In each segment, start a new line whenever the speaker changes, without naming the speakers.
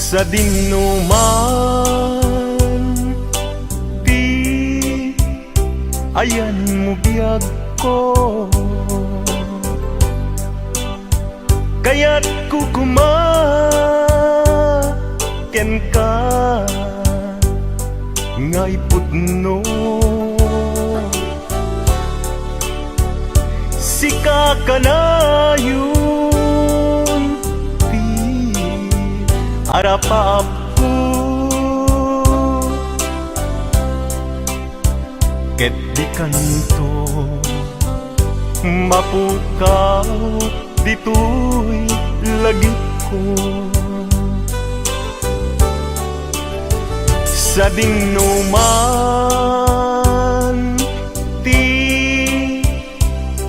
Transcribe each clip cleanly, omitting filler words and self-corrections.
sa dinuman, di ayan mo biyag ko, kaya't kukumaken ka ngay pudno. Sika ka na yun, di harapap ko, ket di kanto mapukaw dito'y lagip ko. Sa dinuman, di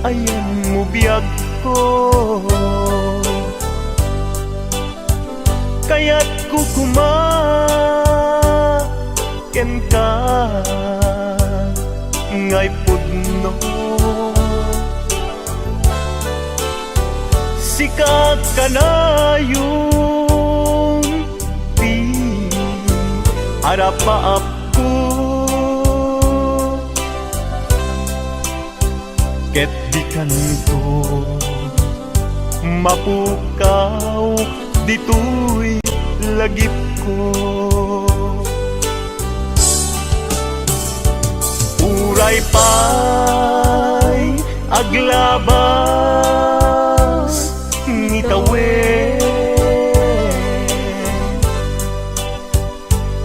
ayan mo biyag ko, kaya't kukumaken ka ngay pudno. Sikat ka na yung di harapaap ko, ket di kanto mapukaw dito'y lagip ko. Uray pa'y aglabas ngitawen,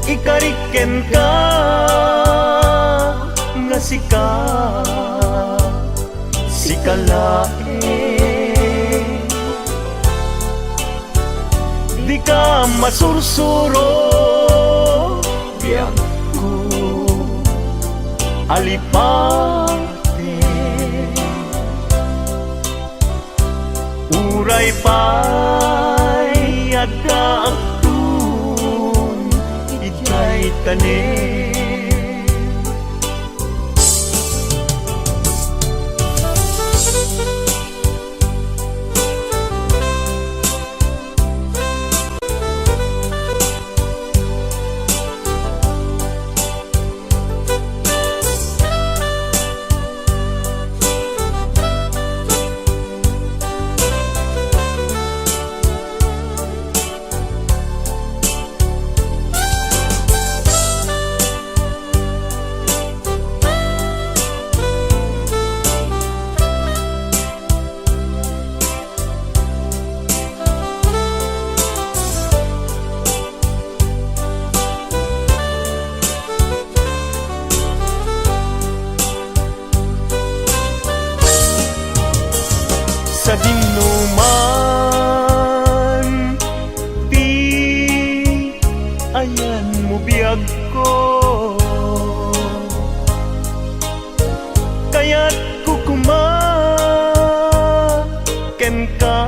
ikariken ka nga sikalae, di ka masursuro biyak ko alipate. Uray pa'y adda ang tun ijay tanin. Sa dinuman, di ayan mo biyag ko, kaya't kukumaken ka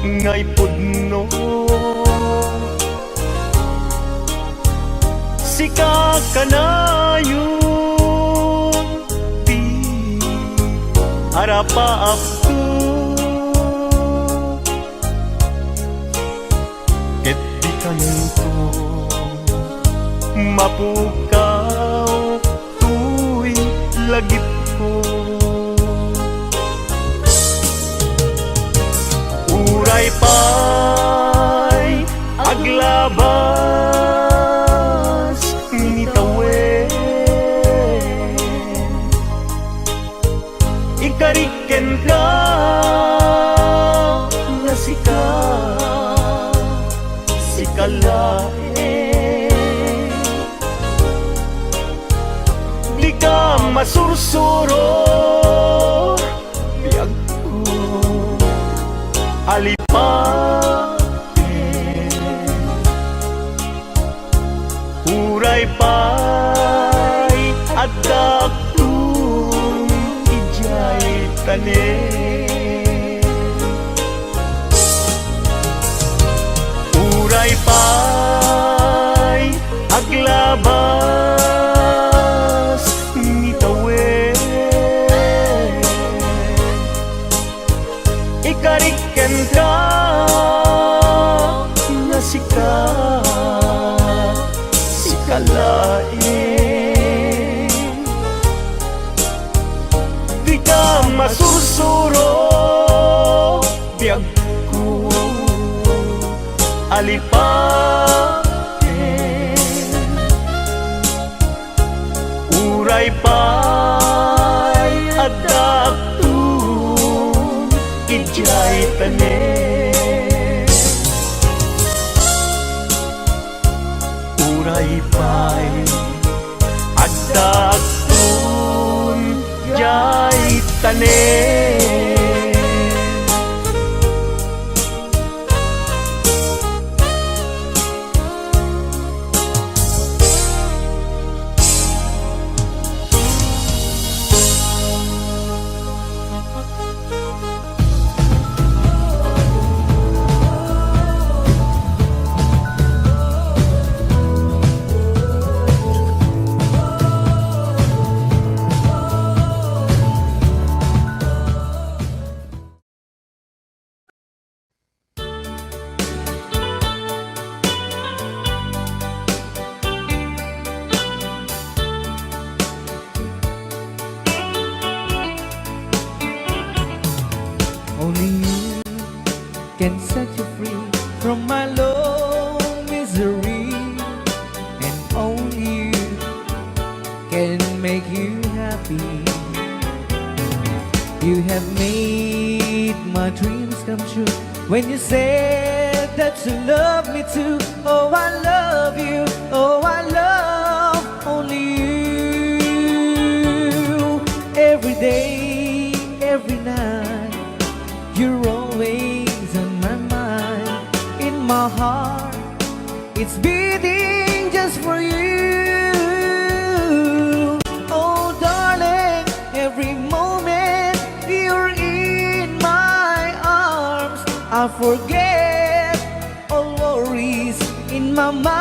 ngay pudno. Sika ka na yung di harapaap ko, ket di kanto mapukaw tu'y lagip ko. Uray pa'y aglabas nginitawen, ikariken ka nga sikalae, di ka masursuro biyag ko alipate. Uray pa'y adda tun ijay tanin. Uray pa'y aglabas ngitawen, ikariken ka alipatin. Uray pa'y adakton, ijay tanen. Uray pa'y adakton, jay tanen.
Only you can set you free from my long misery, and only you can make you happy. You have made my dreams come true when you said that you love me too. Oh, I love you. Oh, I love only you. Every day, every night, you're always on my mind. In my heart, it's beating just for you. Oh, darling, every moment you're in my arms, I forget all worries in my mind.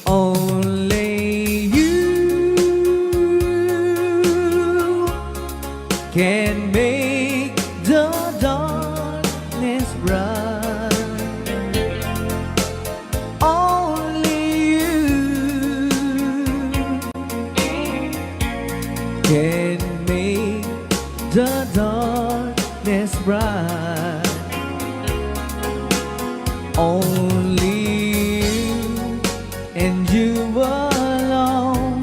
Only you can make the darkness bright. Only you can make the darkness bright. Only and you alone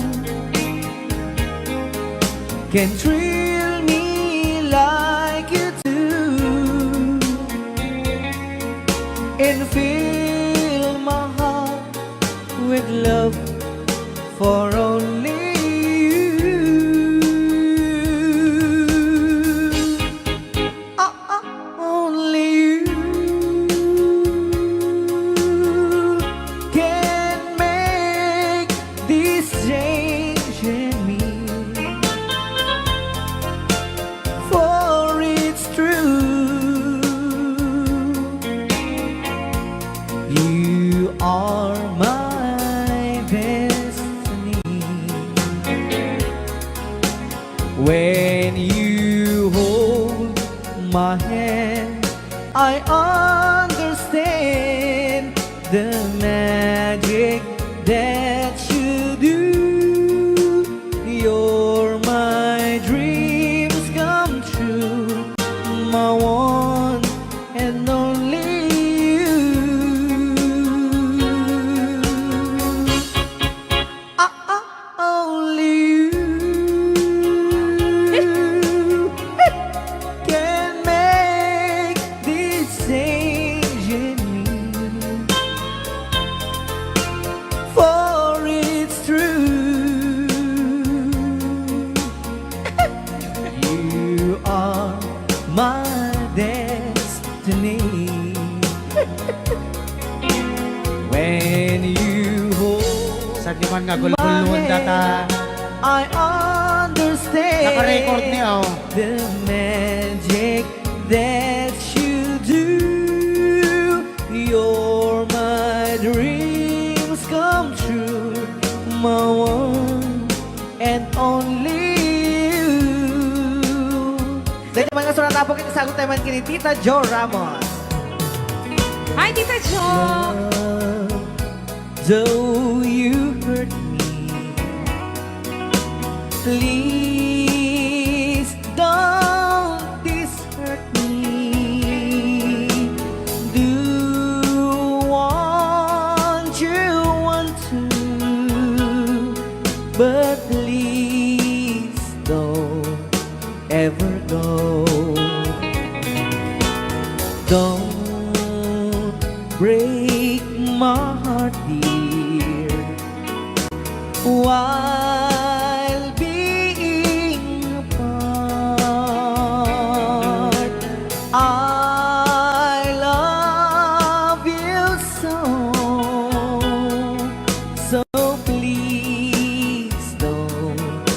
can thrill me like you do, and fill my heart with love for only you. Only you can make this change in me, for it's true. You are my destiny. When you hold my hand, I understand the magic that you do. You're my dreams come true, my one and only you. Only you can make this change in me, for it's true. You are my destiny. When you hold
Sa di man nga gulgulon data
I understand
naka-record niya oh.
the magic that you do. You're dreams come true, my one and only you. Dahil naman nga surat na po kinasagot tayo man kini Tita Jo Ramos.
Hi, Tita Jo!
Though you hurt me, please don't hurt me. Do want to, but please don't ever go. Don't break my heart, dear, while being apart. I love you so, so please don't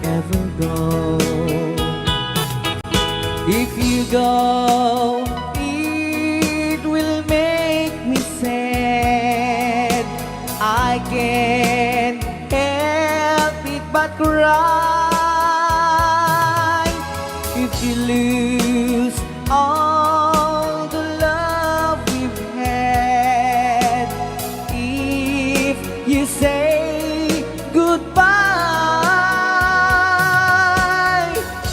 ever go. If you go, it will make me sad. I can't help it but cry. If you lose all the love we've had, if you say goodbye,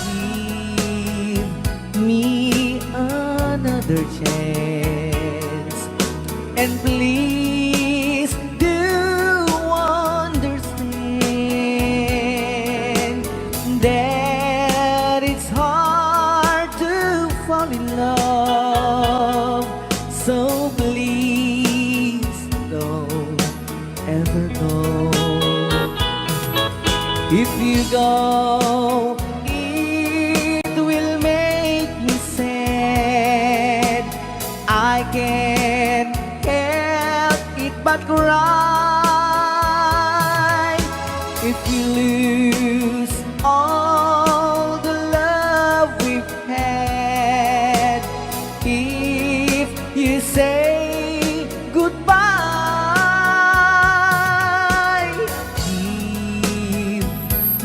give me another chance, and please do understand that it's hard to fall in love. So please don't ever go. If you go, it will make me sad. I can't help it but cry. If you lose all the love we've had, if you say goodbye, give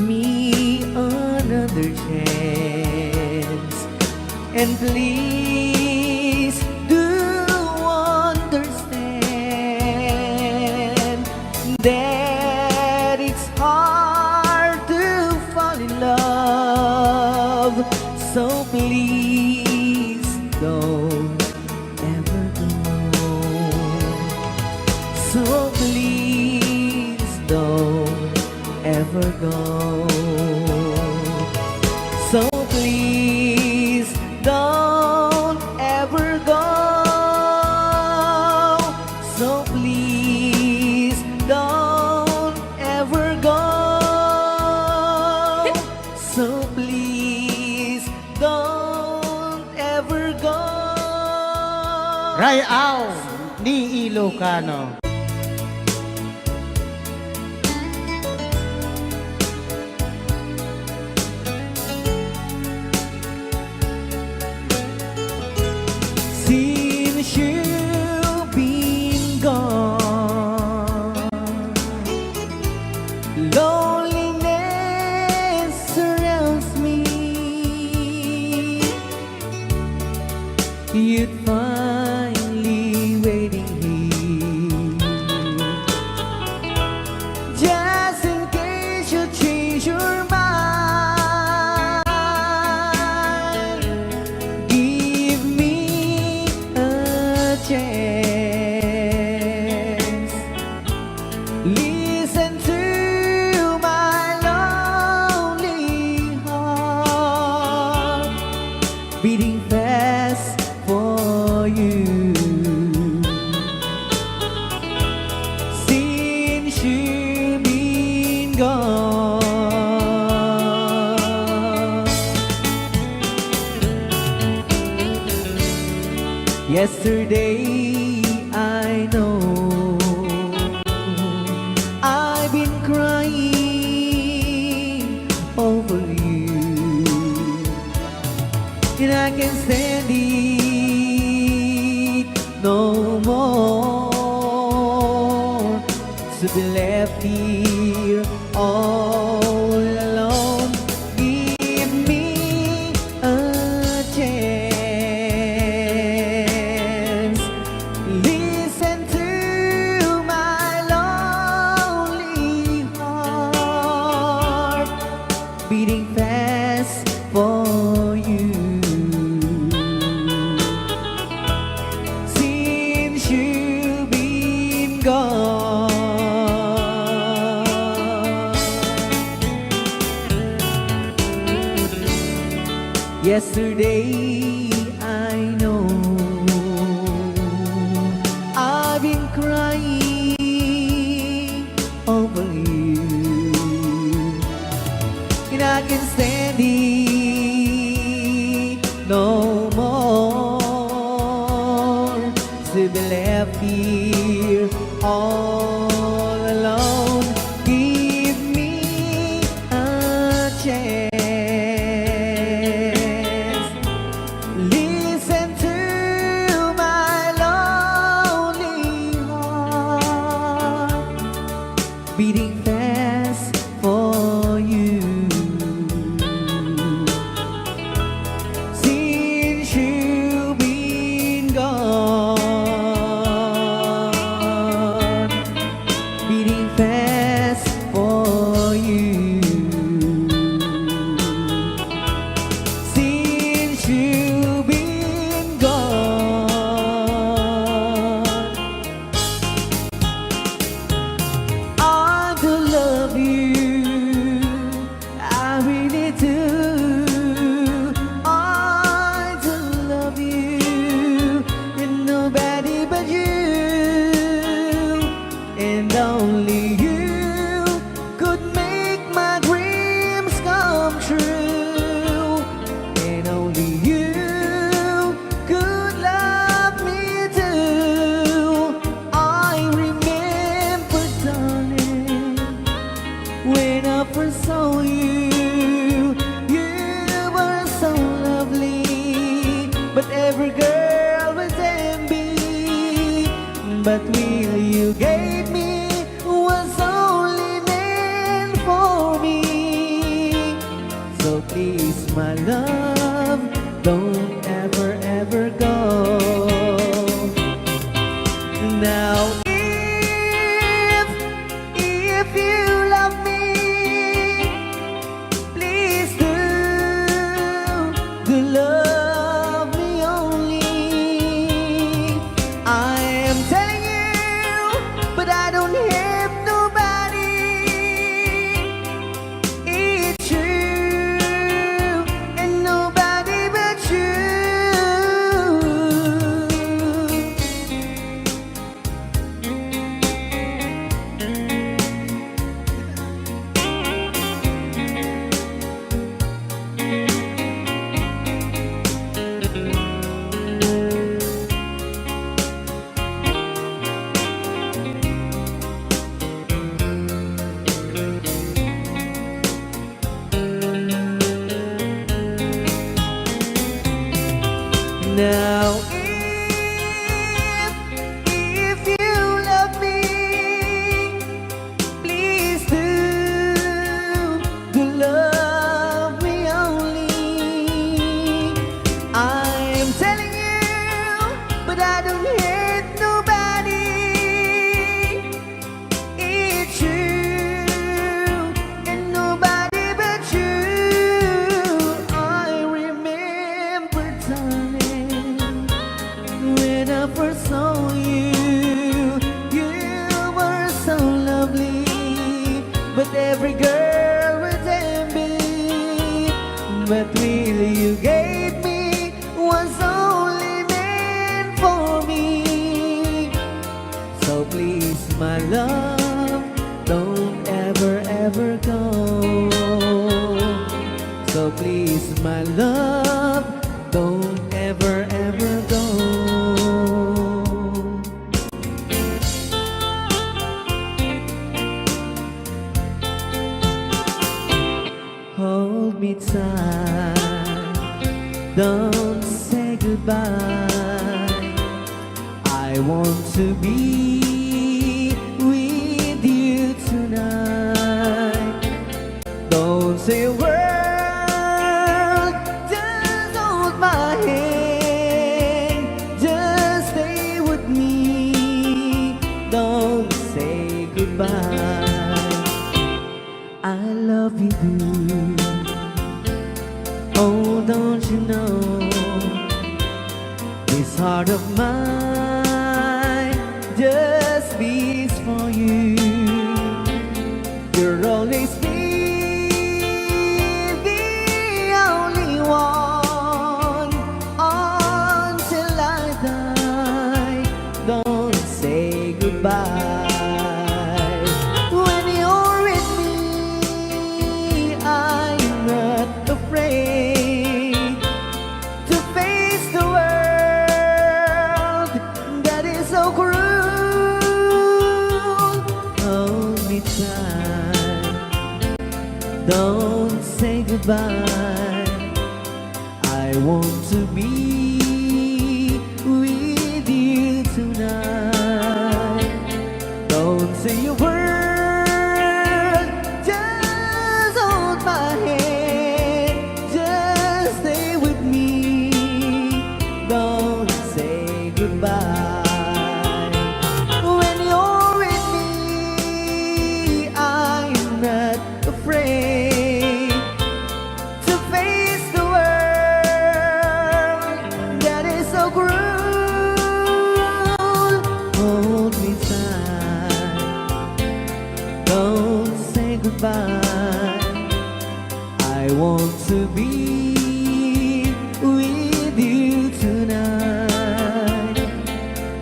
me another chance, and please do understand that it's hard to fall in love. So please don't ever go. So please don't ever go. So please don't ever go. So please don't ever go. So please don't ever go.
Rayaw ni Ilocano.
Since you've been gone, loneliness surrounds me. You'd finally waiting here, just in case you change your mind. Give me a chance. Listen to my lonely heart beating fast for you. Since you've been gone, yesterday I know I've been crying over you, and I can't stand it no more. be left here all alone. Give me a chance. Listen to my lonely heart beating fast for you. Since you've been gone, yesterday I know I've been crying over you, and I can stand it no more to be left here all alone. Give me a chance. Listen to my lonely heart beating fast for you. Since you've been gone, beating fast for you. Since you've been gone, I do love you, I really do. I do love you, and nobody but you, and only you could make my dreams come true, and only you could love me too. I remember, darling, when I first saw you, you were so lovely, but every girl was envy. But will you gave me was only meant for me. So please, my love, don't ever, ever go. Now, if you love me, please do love me only. I am telling you, but I don't have nobody. It's true, and nobody but you. Now, if you love me, please do love me only. I'm telling you, but I don't hate nobody. It's true, and nobody but you. I remember, darling, when I first saw you, you were so lovely, but every girl was envy. But really you gave me was only meant for me. So please, my love, don't ever, ever go. So please, my love, don't ever, ever go. Hold me tight, don't say goodbye. I want to be with you. goodbye. I love you, boo. Oh, don't you know, this heart of mine just beats for you. You'll always be the only one until I die. Don't say goodbye. When you're with me, I'm not afraid to face the world that is so cruel. Hold me tight, don't say goodbye. I want to be with you tonight. Don't say a word, just hold my hand, just stay with me. Don't say goodbye. When you're with me, I'm not afraid to face the world that is so cruel. Hold me tight, don't say goodbye. I want to be with you tonight.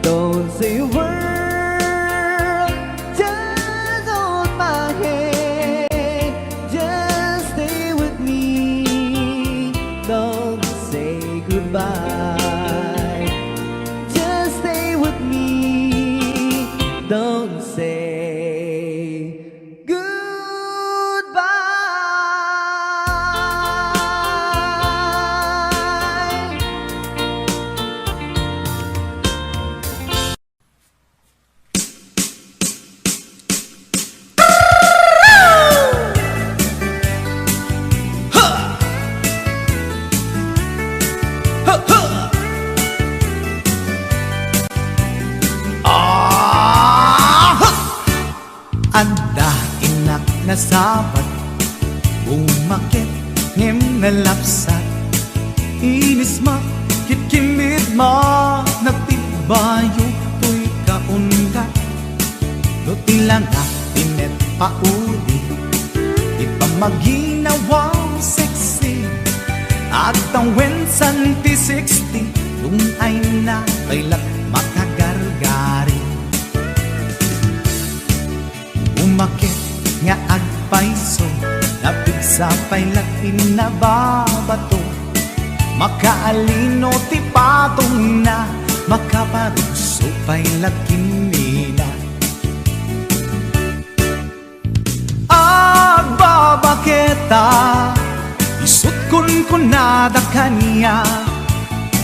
Don't say a word, just hold my hand, just stay with me. Don't say goodbye, just stay with me. Don't say goodbye.
Anda inak na sabat, umakit ngem na lapsat. Inis ma, kitkimit ma, nagtibayo to'y kaungat. Lutilang pinet pauli, ipamaginawaw sexy. At ang wensan ti 60, yung ay na kailat makagargari. Umakit nga agpaiso, napigsa pa'y lakin na babato. Makaalino ti patong na, makaparuso pa'y lakin nila. Agbabaketa, isut kun nada kanya.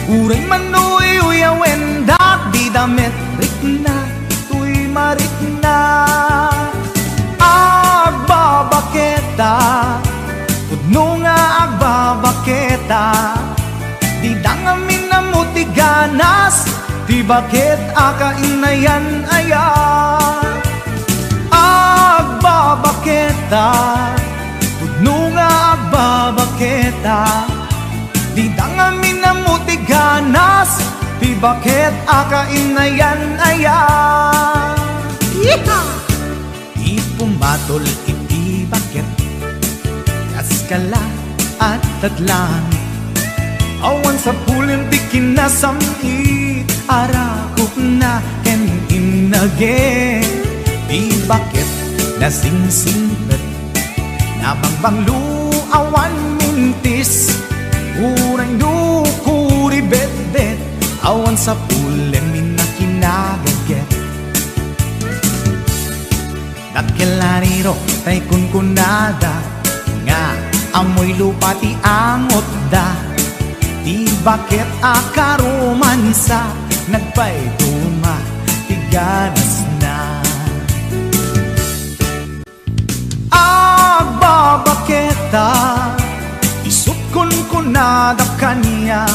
Uray manoy uyawen dak di damit rikna, tuy marikna. Agbabaketa, pudno nga agbabaketa. Di dangamin na mo ti ganas, ti bakit akainayan aya. Agbabaketa, pudno nga agbabaketa. Di dangamin na mo ti ganas, ti bakit akainayan aya. Yeehaw! Ipumatol iti bakit, kaskala at tadlangit. Awan sa pulin ti kinasamit, arakop na ken inage. Di bakit na singsingpet, nabangbang luawan mintis. Urang dukuri bet-bet, awan sa pulin minakinagaget. Nakilariro tay kunkunada, nga amoy lupa ti angot da. Di bakit akaromansa, nagpay tuma ti ganas na. Agbabaketa, isut kunkunada kanya.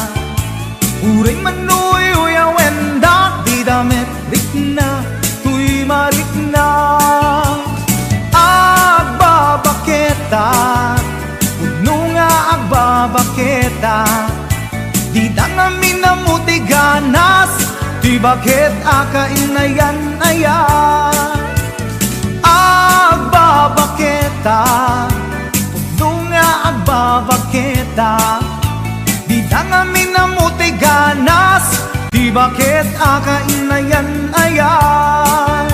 Uray manoy uyawen dak di damit rikna, tuy marikna. bakit akainayan ayan agbabaketa nga agbabaketa di dangamin na mo'y ganas di bakit akainayan ayan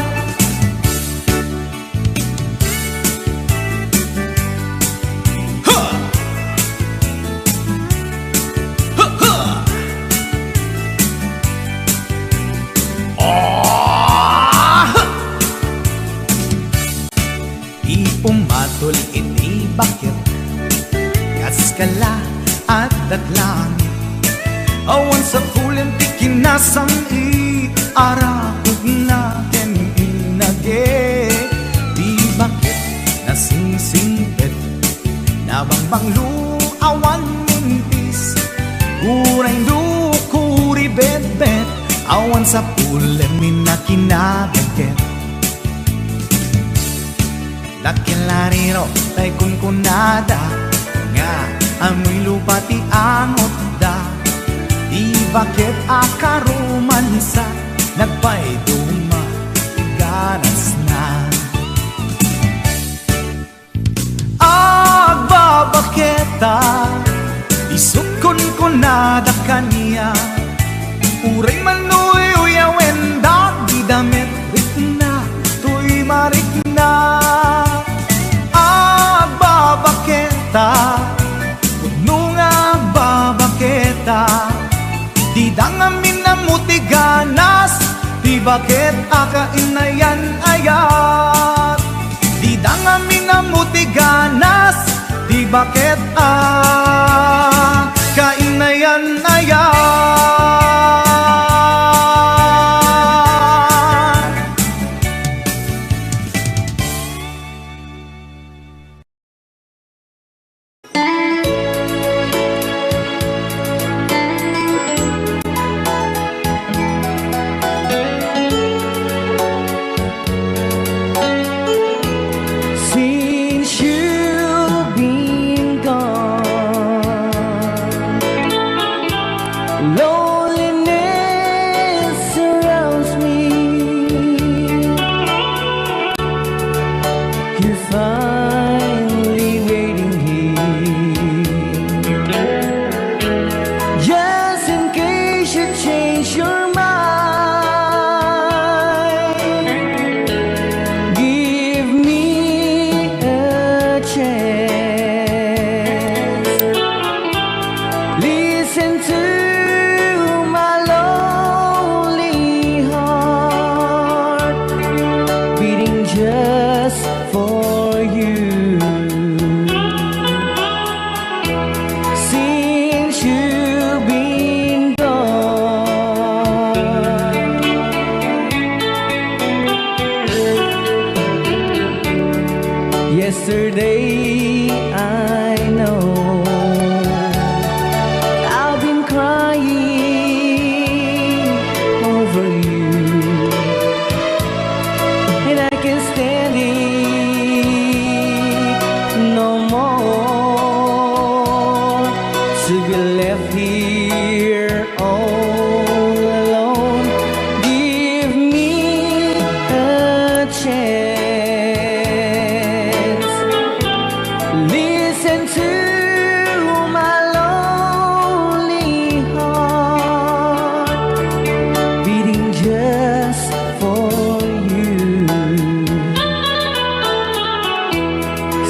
Umatol ini bakit kaskala at datlangit awan sa kulim ti kinasam i arakog na ken inage di bakit nasingsingpet nabangbang luawan mintis uray dukuri bet-bet awan sa kulim minakinabagket Lakilariro tay kunkunada nga amoy lupa ti angot da di bakit akarumansa nagpay duma ganas na agbabaketa isut kunkunada kaniya uray manuy uyawenda di damit rikna tuy marikna Puno nga babaketa di dangamin na mo'y ganas di bakit akainayan ayat di dangamin na mo'y ganas di bakit akainayan ayat
Yesterday I know I've been crying over you and I can't stand it no more to be left here all alone. Give me a chance. Listen to my lonely heart beating just for you.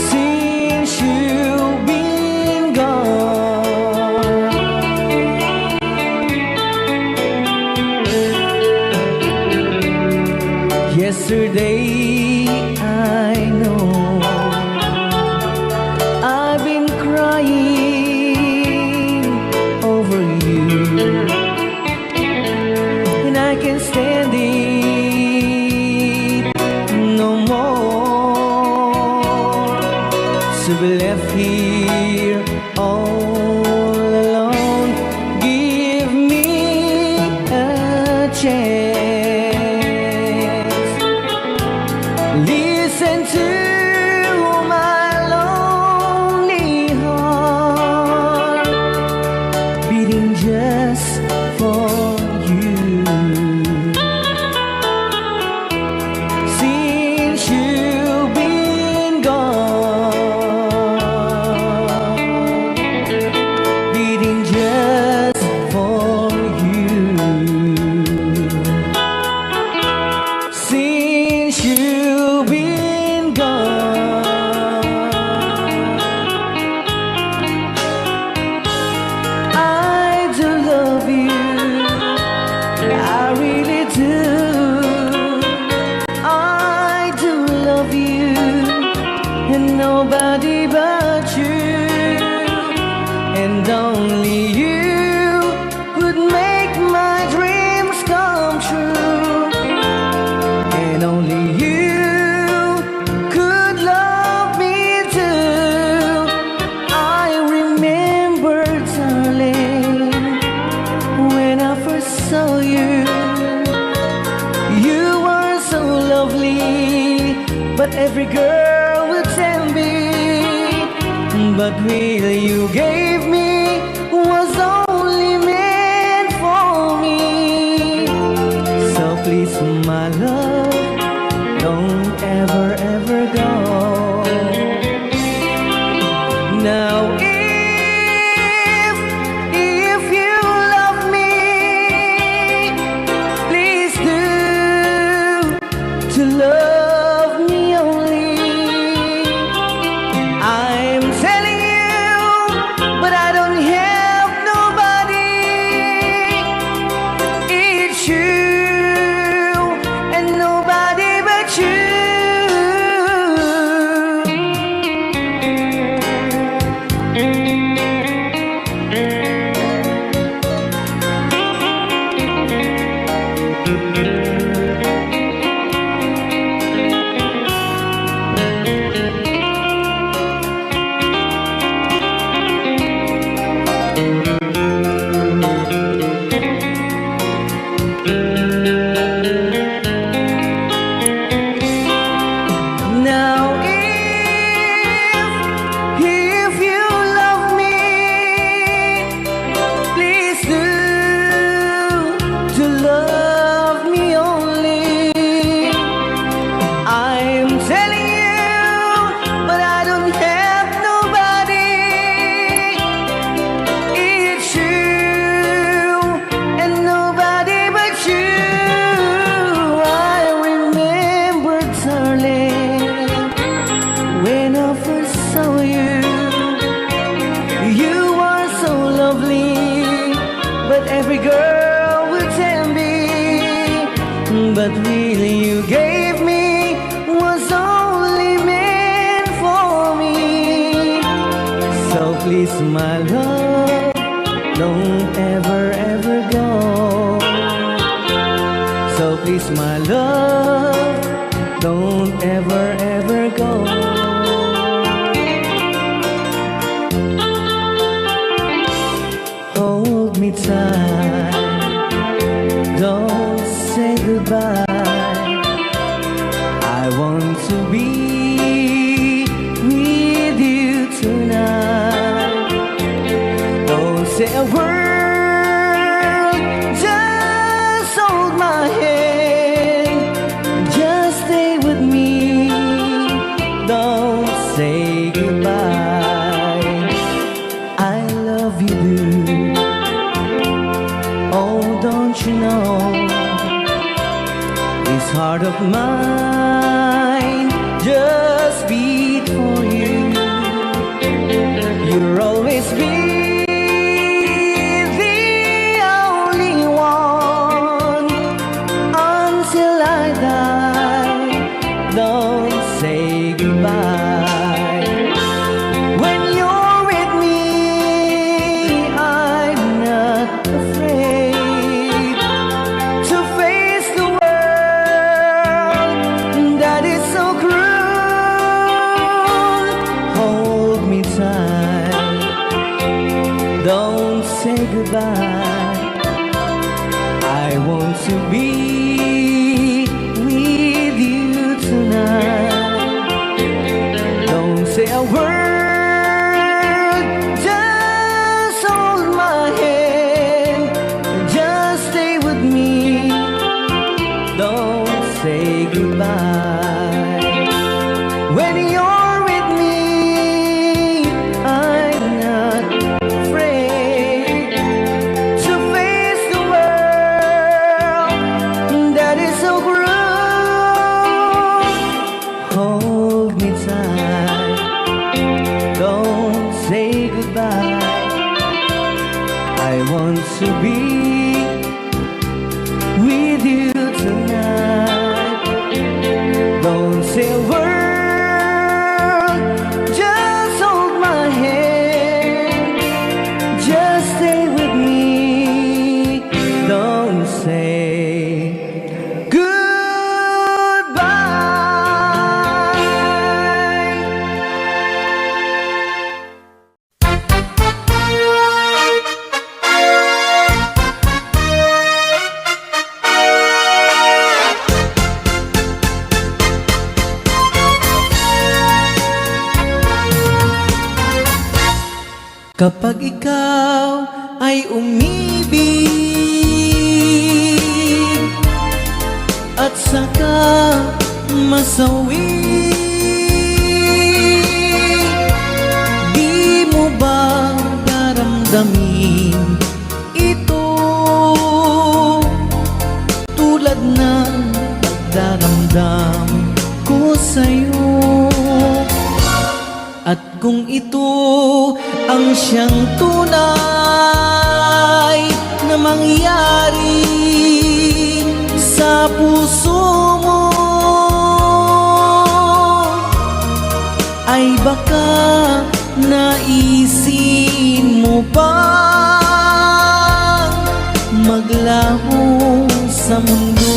Since you've been gone, yesterday I know I've been crying over you and I can't stand it no more to be left here all alone. Give me a chance. Listen to my lonely heart beating just for you. you've been gone. I do love you, I really do. I do love you, and nobody but you, and only you could make my dreams come true, and only you could love me too. I remember, darling, when I first saw you, you were so lovely, but every girl would tell me, but really you gave me was only meant for me. So please, my love, don't ever, ever go. Now if you love me, please do to love me only. I'm telling you, but I don't have nobody. It's you and nobody but you. Now if you love me, please do to love me only. I'm telling you, but I don't have nobody. It's you and nobody but you. I remember, darling, when I first saw you, you were so lovely, but every girl would tell me, but really you gave me was only meant for me. So please, my love, don't ever, ever go. So please, my love, don't ever, ever go. Hold me tight, don't say goodbye. I want to be with you tonight. Don't say a word, just hold my hand, just stay with me. Don't say goodbye. I love you, dude. Oh, don't you know, this heart of mine just beat for you. You'll always be the only one until I die. Don't say goodbye. When you're with me, I'm not afraid to face the world that is so cruel. Hold me tight, don't say goodbye. I want to be with you tonight. Don't say a word, just hold my hand, just stay with me. Don't say goodbye. When you're with me, I'm not afraid to face the world that is so cruel. say a word, just hold my hand, just stay with me, don't say goodbye. Kapag ikaw ay umibig at saka masawi, di mo ba daramdamin ito tulad ng pagdaramdam ko sa'yo? At kung ito ang siyang tunay na mangyari sa puso mo, ay baka naisin mo bang maglaho sa mundo?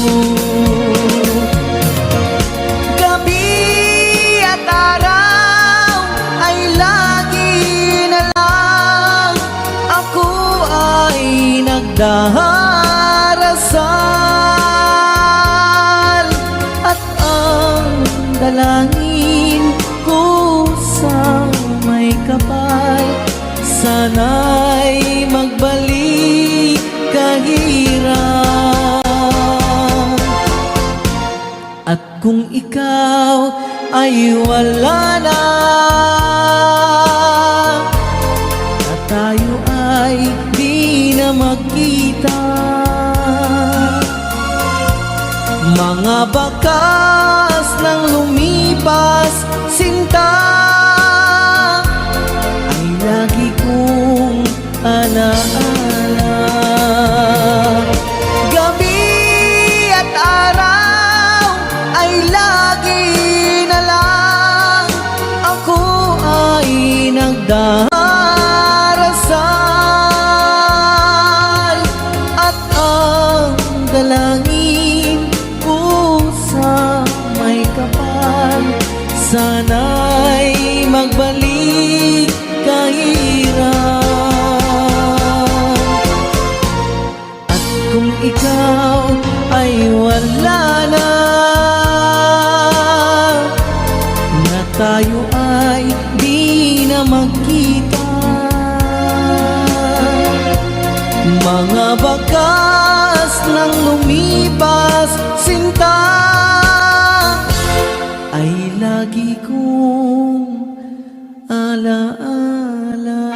Darasal at ang dalangin ko sa may kapal, sana'y magbalik kahirap. At kung ikaw ay wala na, at tayo ay di na magkita, mga bakas ng lumipas sinta ay lagi kong alaala. Gabi at araw ay lagi na lang ako ay nagdarasal at ang dalangin ko sa may kapal, sana'y magbalik kahirap. At kung ikaw ay wala na, na tayo ay di na magkita, mga bakas ng lumipas sinta ay lagi kong alaala.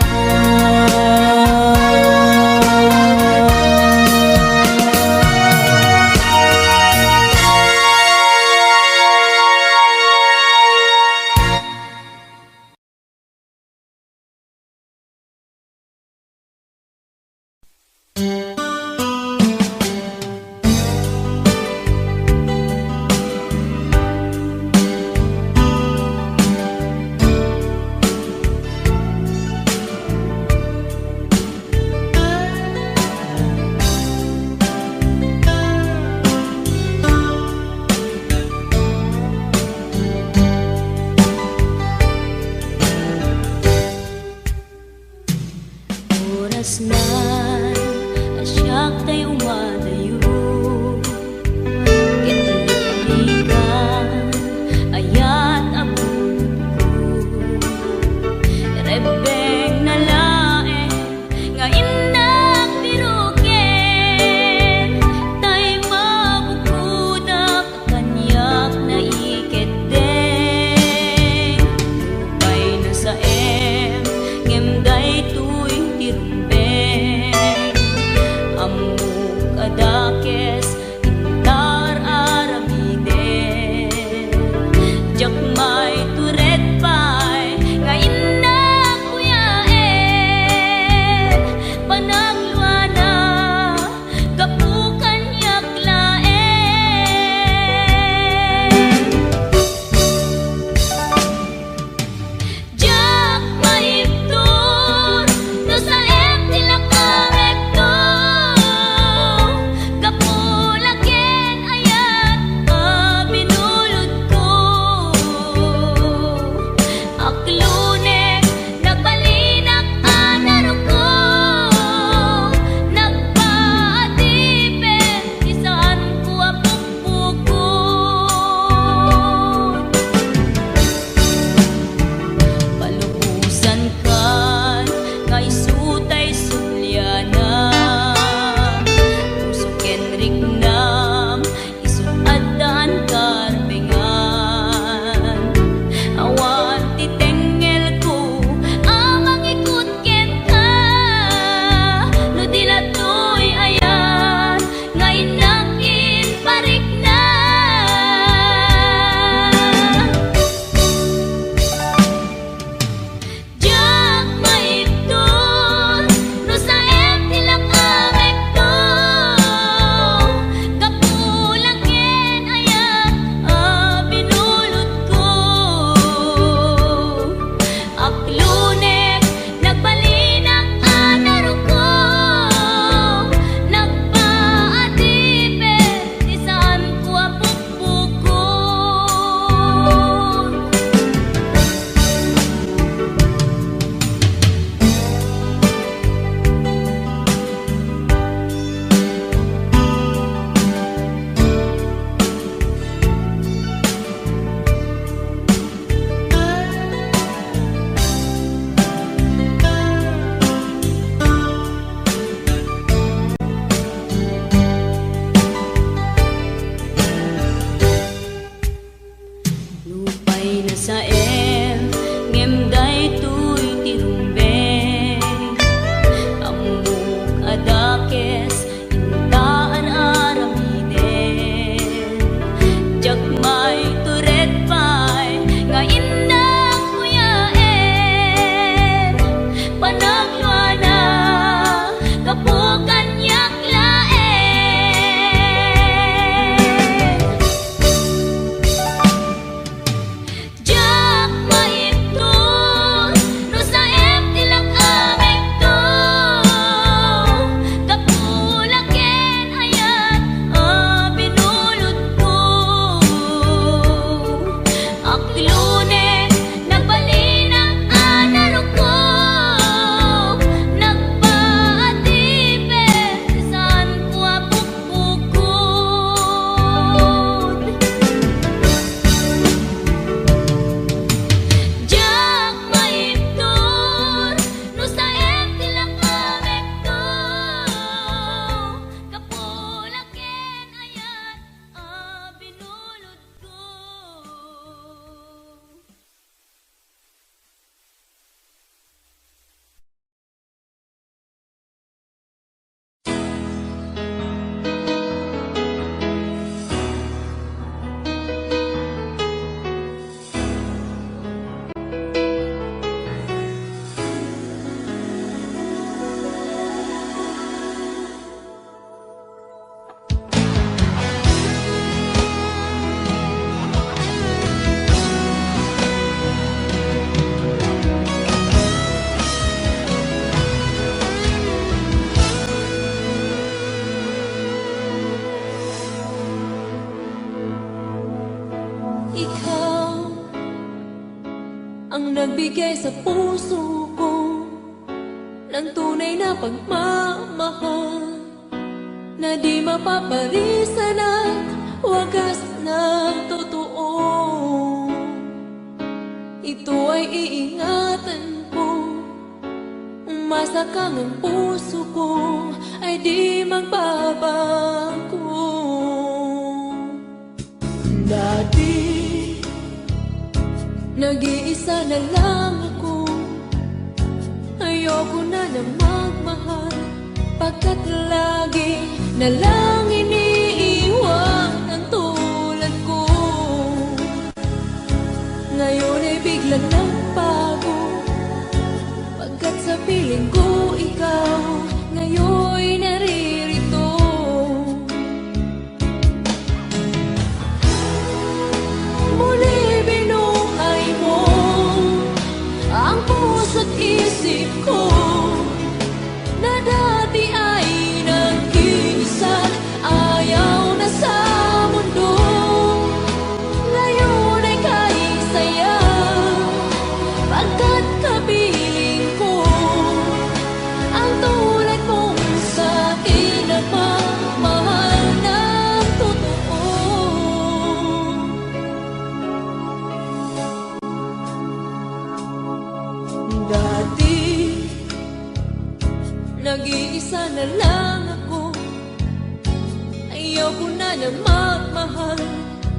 ikaw ang nagbigay sa puso ko ng tunay na pagmamahal na di mapaparisan at wagas na totoo. Ito ay iingatan ko, umasa kang ang puso ko ay di magbabago. Dati, nag-iisa na lang ako, ayoko na na magmahal, pagkat lagi na lang iniiwan ang tulad ko. Ngayon ay biglang nagbago, pagkat sa piling ko ikaw ngayon naririto. Muli binuhay mo ang puso't isip ko na dati ay nag-iisa, ayaw na sa mundo. Ngayon ay kaisaya, pagkat kapiling ko ang tulad mong sa'kin na pamahal ng totoo. Dati, nag-iisa na lang ako, ayoko na na magmahal,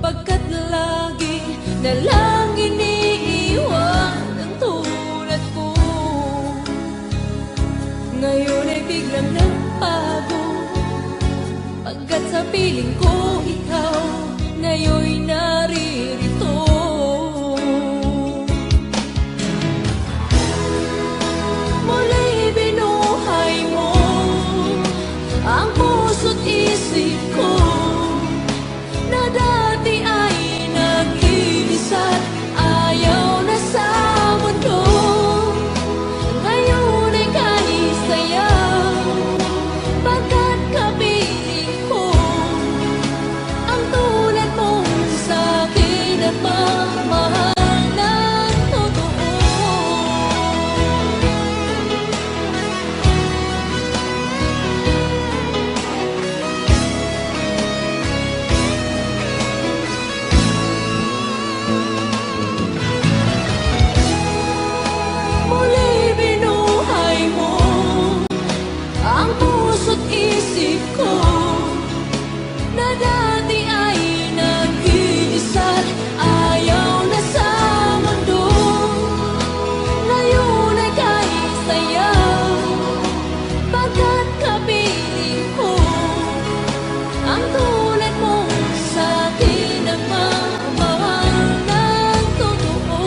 pagkat lagi na lang iniiwan ang tulad ko. Ngayon ay biglang nagbago, pagkat sa piling ko ikaw ngayon naririto. Muli binuhay mo ang puso't isip ko na dati ay nag-iisa't ayaw na sa mundo. Ngayon ay kaisaya, pagkat kapiling ko ang tulad mong sa'kin at mamahal ng totoo. Muli binuhay mo ang puso't isip ko na dati ay nag-iisa't ayaw na sa mundo. Ngayon ay kaisaya, pagkat kapiling ko ang tulad mong sa'kin ang mamahal ng totoo.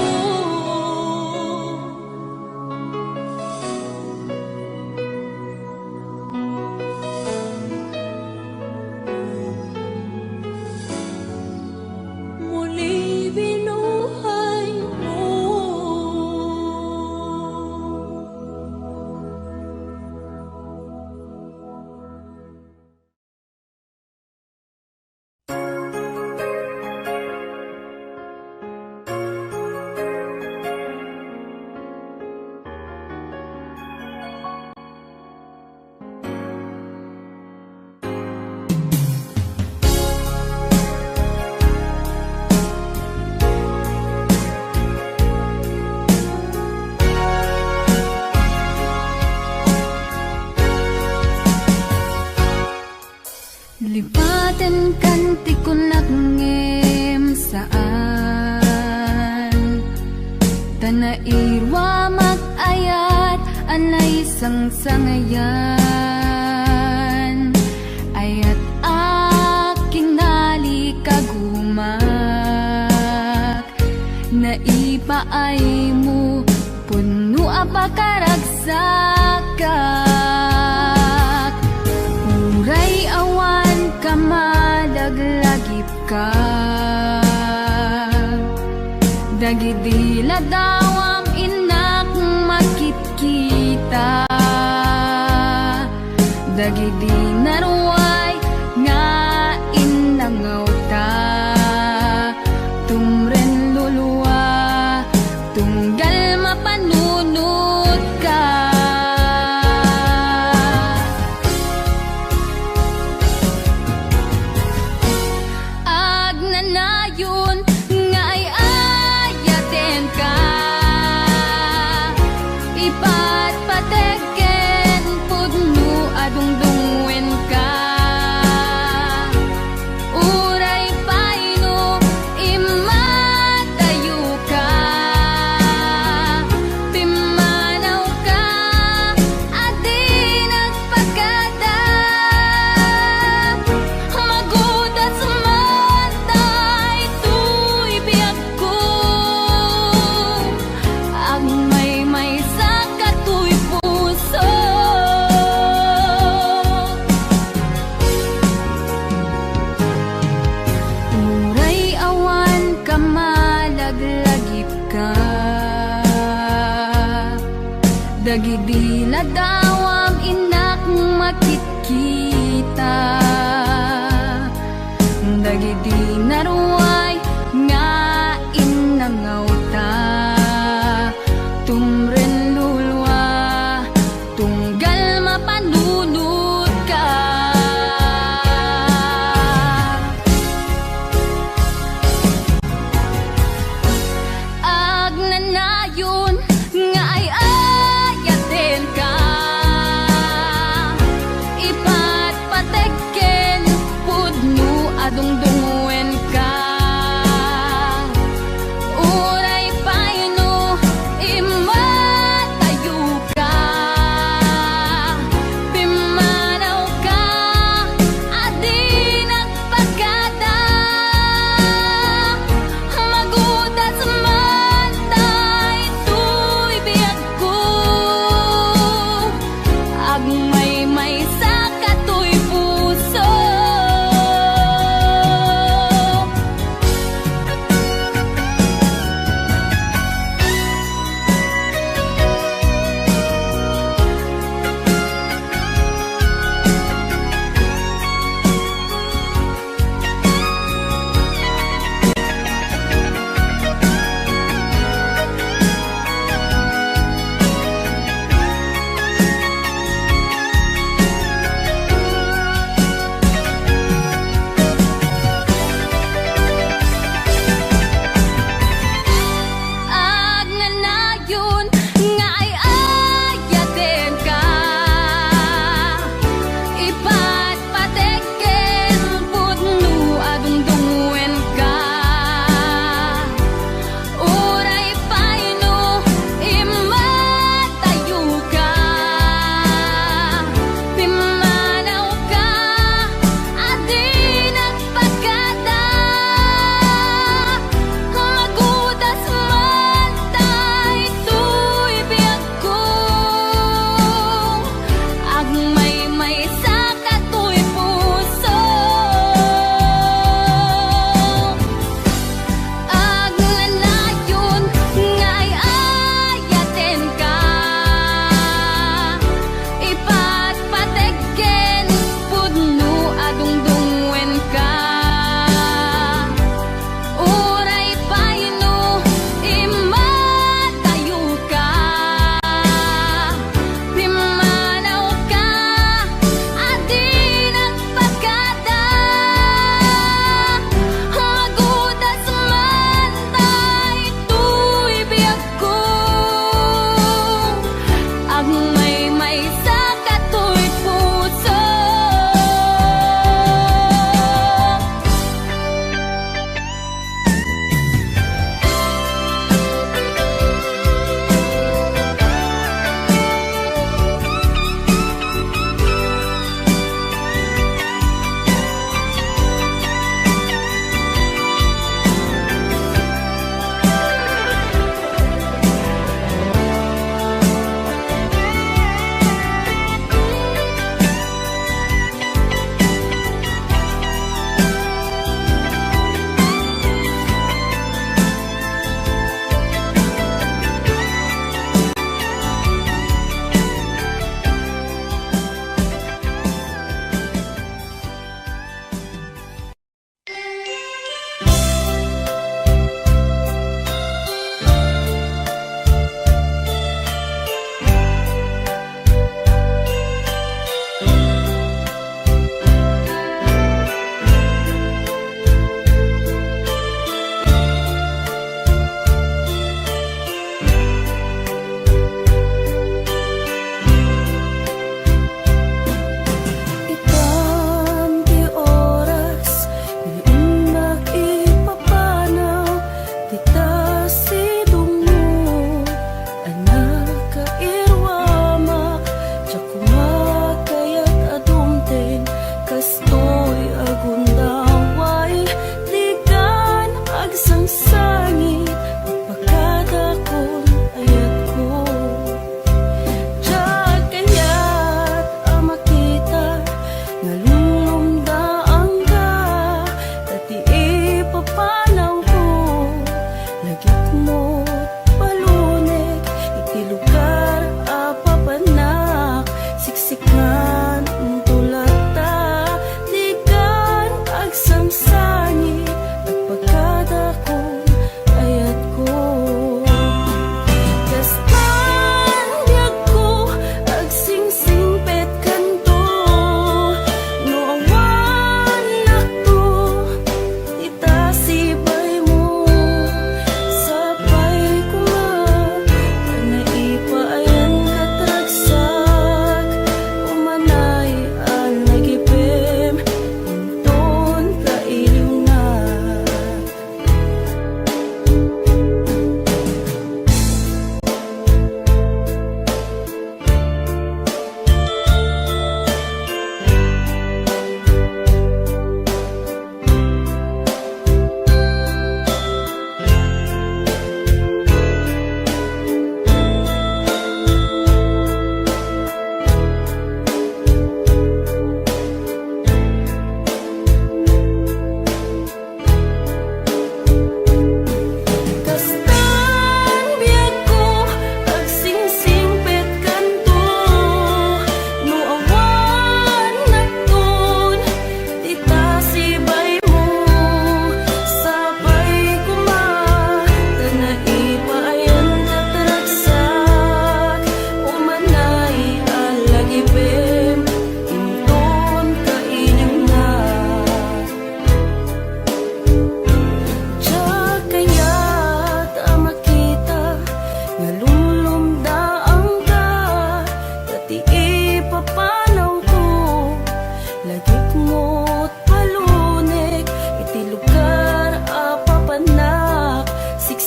Muli binuhay mo.
Lipatan kanti ko nakngem saan Tanairwa mag-ayat anay sang-sangayan Ayat aking nalikagumak Naipaay mo puno apakaragsakat Uray awan ka madaglagip ka Dagidila daw ang inak makit-kita Dagidi naruay nga inangaw ta Dagidi ladawam inak makikita, dagidi naruay nga inangauta, tumren lulwa tunggal mapanunod ka. Agnanayon nga ay ayaten ka, ipatpateken pudno adungdungwen ka.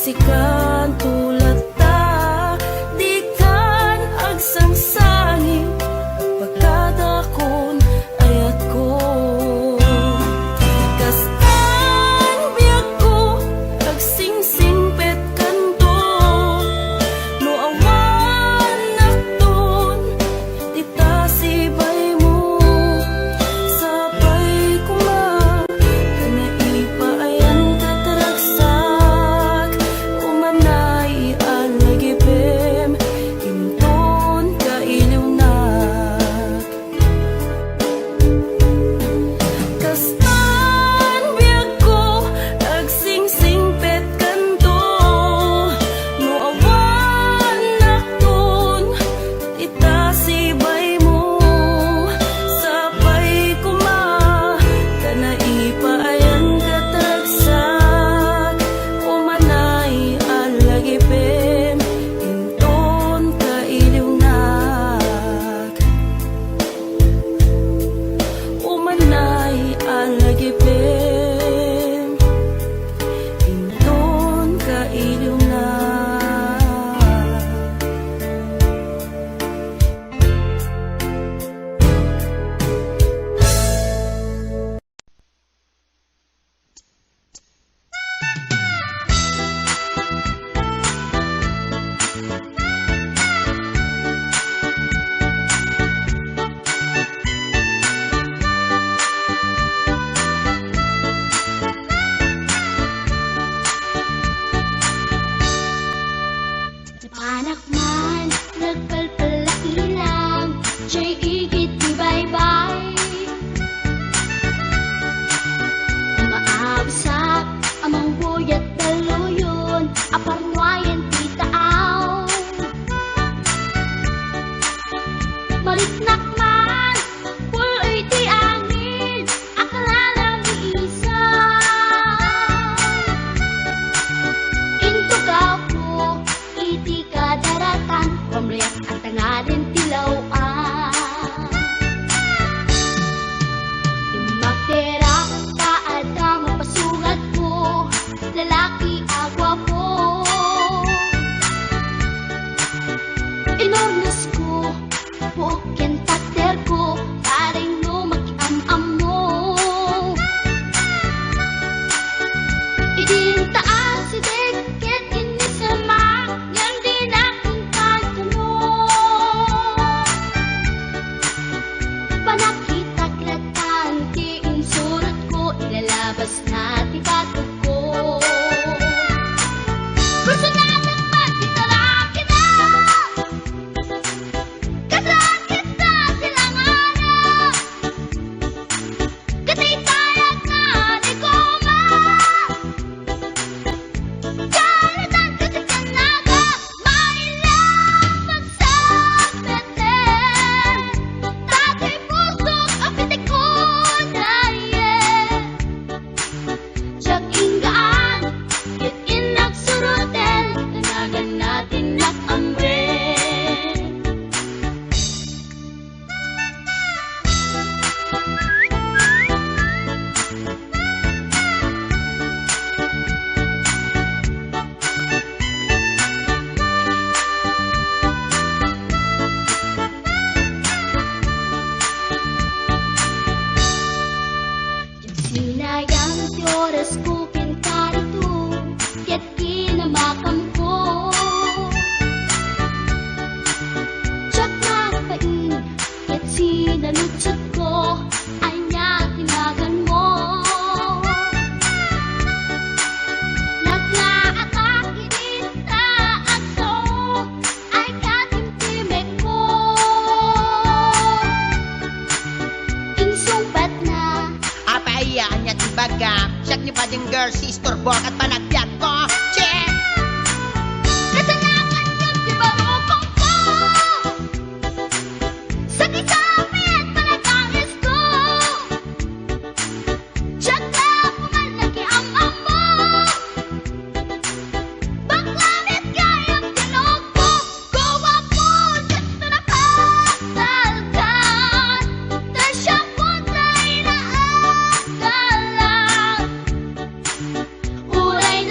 sikan tulad ta, di kan agsangsangin pagkadakon ayat ko. Kastan biyag ko agsingsingpet kanto, no awan nakton di ta sibay mo. Sabay kuma kana ipaayan kataragsak, umanay alagipem imton kailiwnak. Kastan biyag ko agsingsingpet kanto, no awan nakton itasibay mo. Sabay kuma kana ipaayan kataragsak, umanay alagipem imton kailiwnak. Umanay alagipem imton kailiwnak.
Panak man, nagpalpalakilang, siya'y igit di bye-bye. Umaabsak, amang buyat daluyon, aparwayan titaaw. Maritnak man, puloy di angin, akala ni isa. Intugaw ko, iti kadaratan, pamriyak ang tangadin tilawan. Imaktera, kaadang mapasugat ko, lalaki agwa po. Inornas ko, buokin takder ko, taring no mag-am-am mo. Idintaan si Deket inisamak, yan din aking katanong. Panakitaglatan, tiin surat ko, ilalabas na tibatog ko. Personalang magtitara kita, kasaan kita silanganan. Katitayag na di ko Jaratan kasi kanaga, mailang magsabeten. Tatay pusok ang pitik ko dayen. Siyak inggaan, kit inagsuruten, tanagan natin nakamren. Sinayang ti oras ko pintarito, ket kinamakam ko. Tiyak napain, ket sinalutsot ko, ay niya tinagan mo. Naglaakak inita at so, ay katimtimek ko. Insumpat na
Apayaan niya tibaga, siyak ni Pading Girl, Sister Borg at panagbiat ko. Check!
kasalanan yun di barukong ko. Sa kisapit panagangis ko, tiyak na pumalaki ang amo. Baklamit kayang tinog ko, gawa po dito na pasalgan. Tasyang puntay na agalan, uray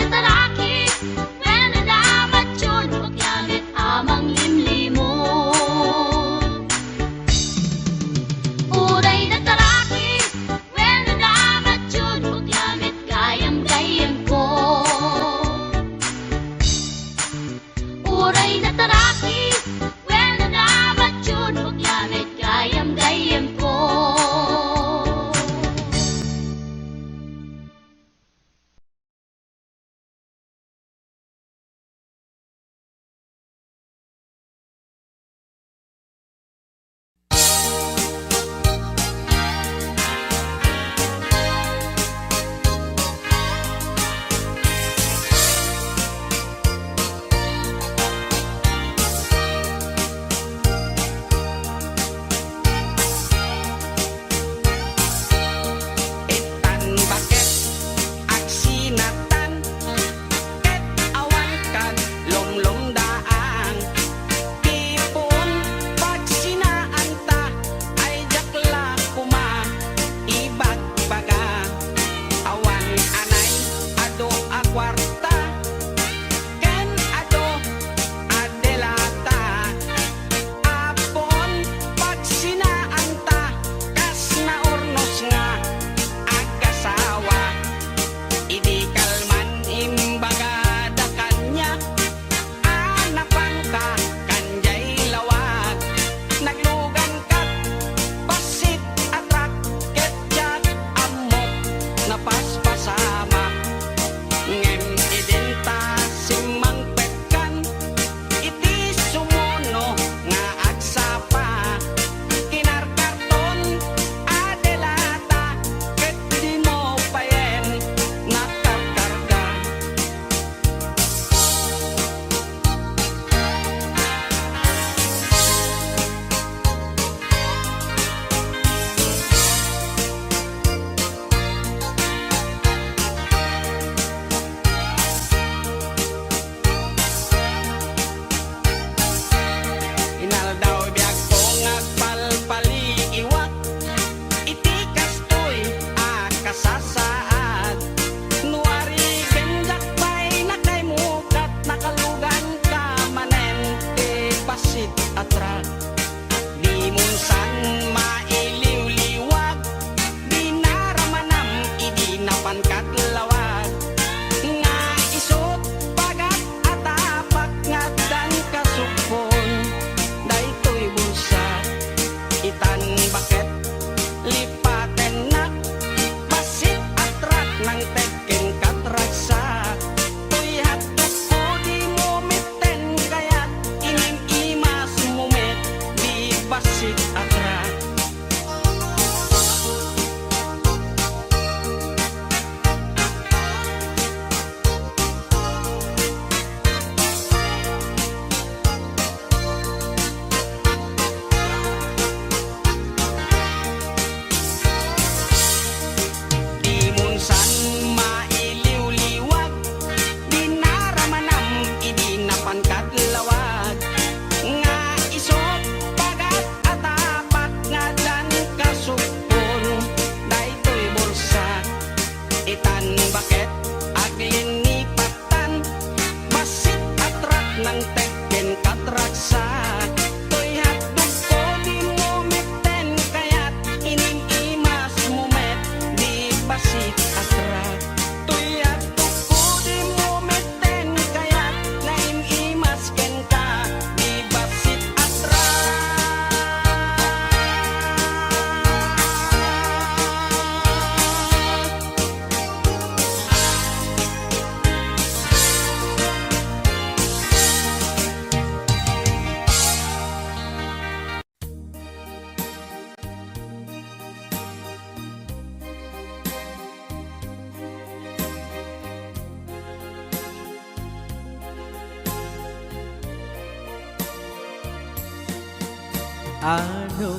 I know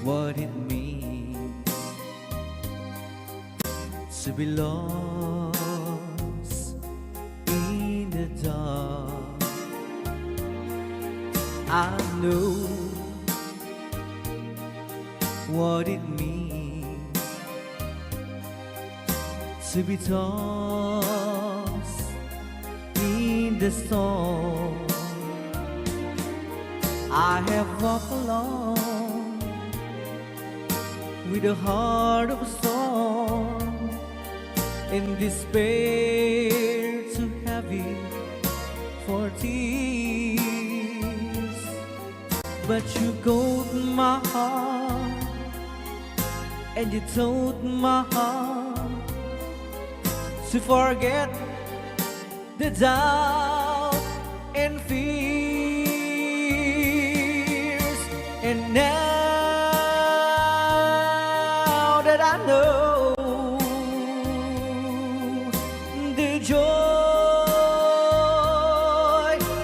what it means to be lost in the dark. I know what it means to be tossed in the storm. I have walked along with a heart of a storm, in despair too heavy for tears. But you caught my heart and you told my heart to forget the doubt and fears. And now that I know the joy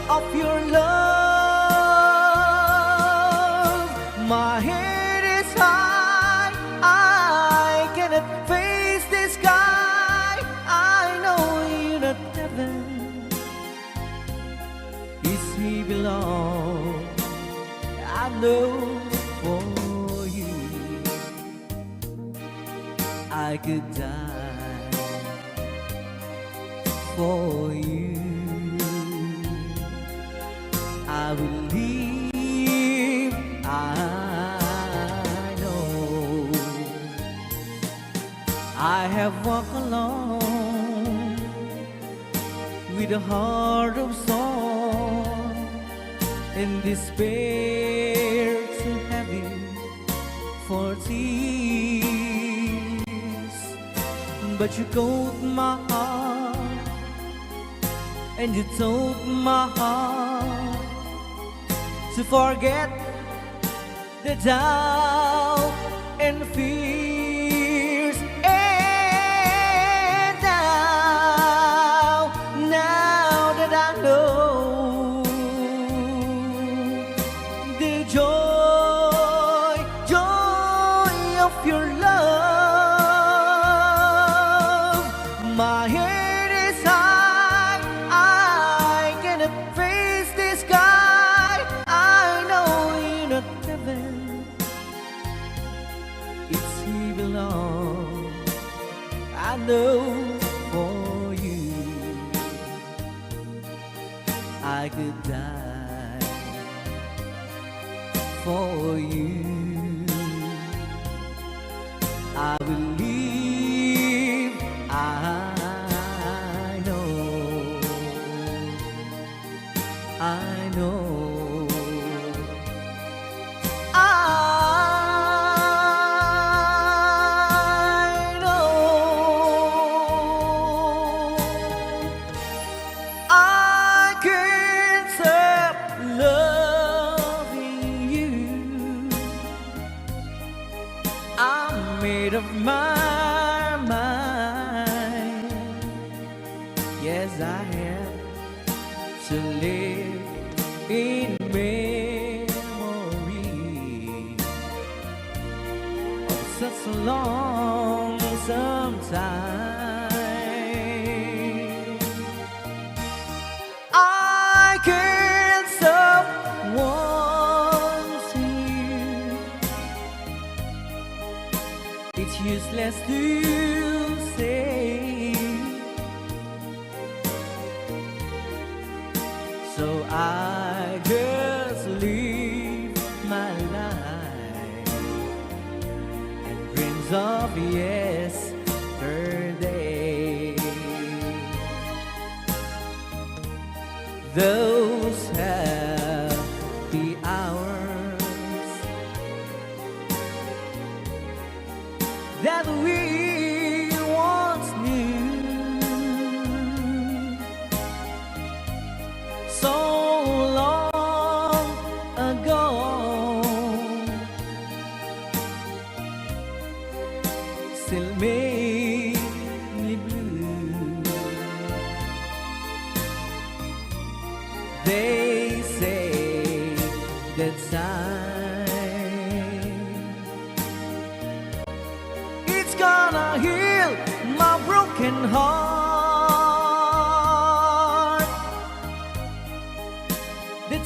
of your love, my head is high, I cannot face the sky. I know you're not heaven, it's we belong. I know for you I could die for you. I will leave, I know. I have walked alone with a heart of song, in despair too heavy for tears. But you caught my heart and you told my heart to forget the doubt and fears. And now that I know the joy of your love, my head is high, I cannot face the sky. I know you're not heaven, it's he belong. I know for you I could die for you. I believe, I know, I know, I know. I can't stop loving you. I'm made of my mind. Yes, I have to live in memory of such a long time. I can't stop wanting you. It's useless to say, so I just live my life and dreams of yesterday. Those happy hours that we once knew, so long ago, still make me blue.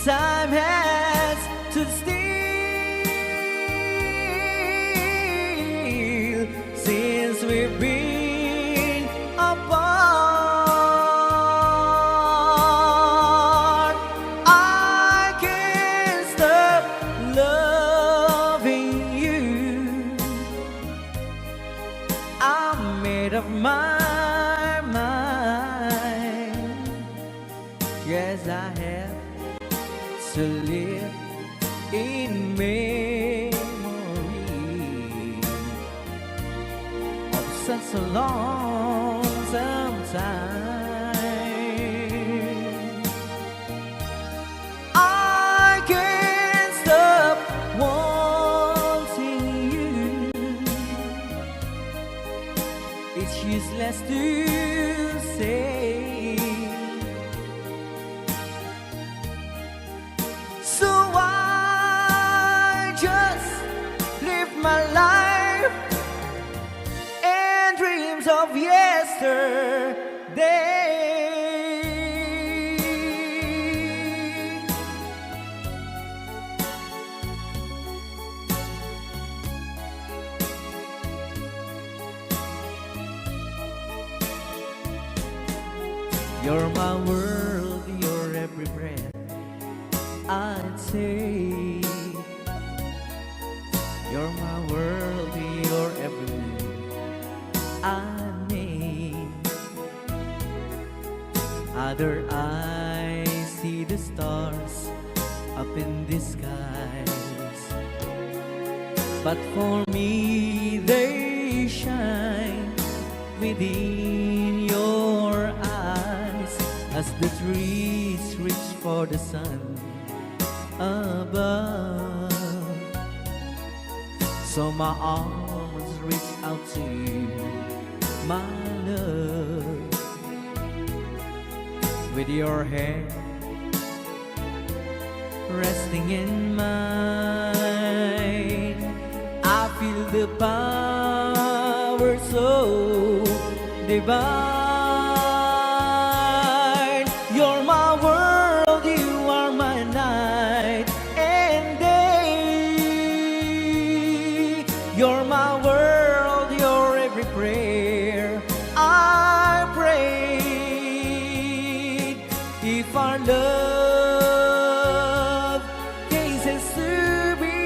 time has stood still since we've been apart. I can't stop loving you. I'm made up my mind. Yes, I have to live in memory of such a lonesome time. I can't stop wanting you. It's useless to say. So I just live my life and dreams of yesterday. You're my world, you're every breath I'd take. You're my world, you're every move I make. Other eyes see the stars up in the skies, but for me they shine within your eyes as the trees reach for the sun above. So my arms reach out to you, my love. With your hand resting in mine, I feel the power so divine. You're my world, you are my night and day. You're my world, you're every prayer I pray. If our love cases to be,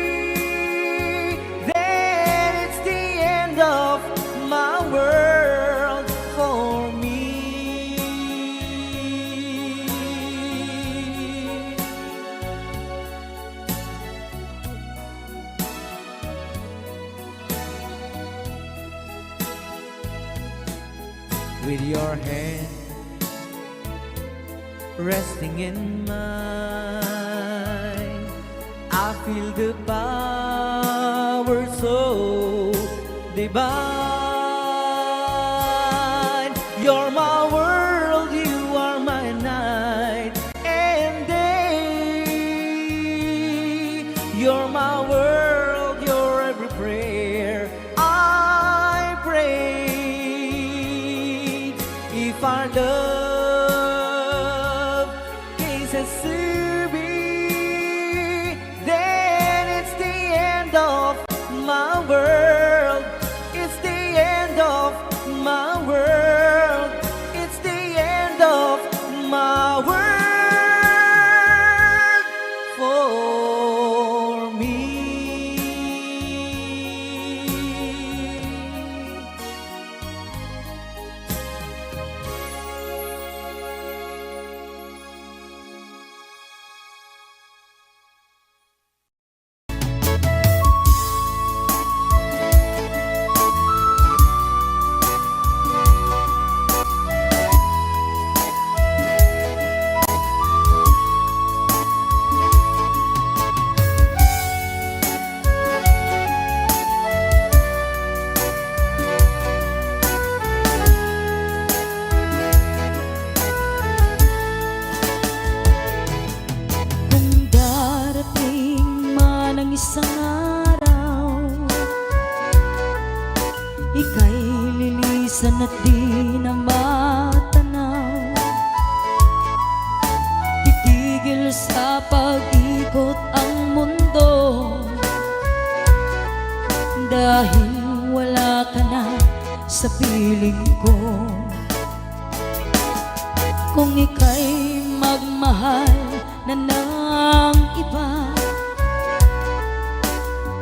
then it's the end of my world for me. With your hand resting in mine, I feel the power so divine. You're my world, you are my night and day. You're my world, you're every prayer I pray. If our love cases to be, then it's the end of my world. It's the end of my world. It's the end of my world for me.
Kung ika'y magmahal na ng iba,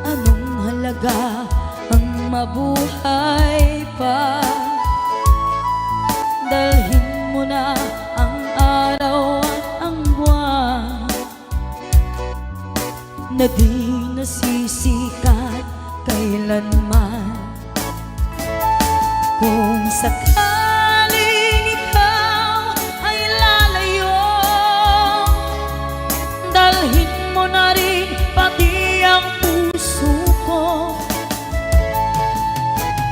anong halaga ang mabuhay pa? Dalhin mo na ang araw at ang buwan na di nasisikat kailanman. Kung sakaling ikaw ay lalayo, dalhin mo na rin pati ang puso ko.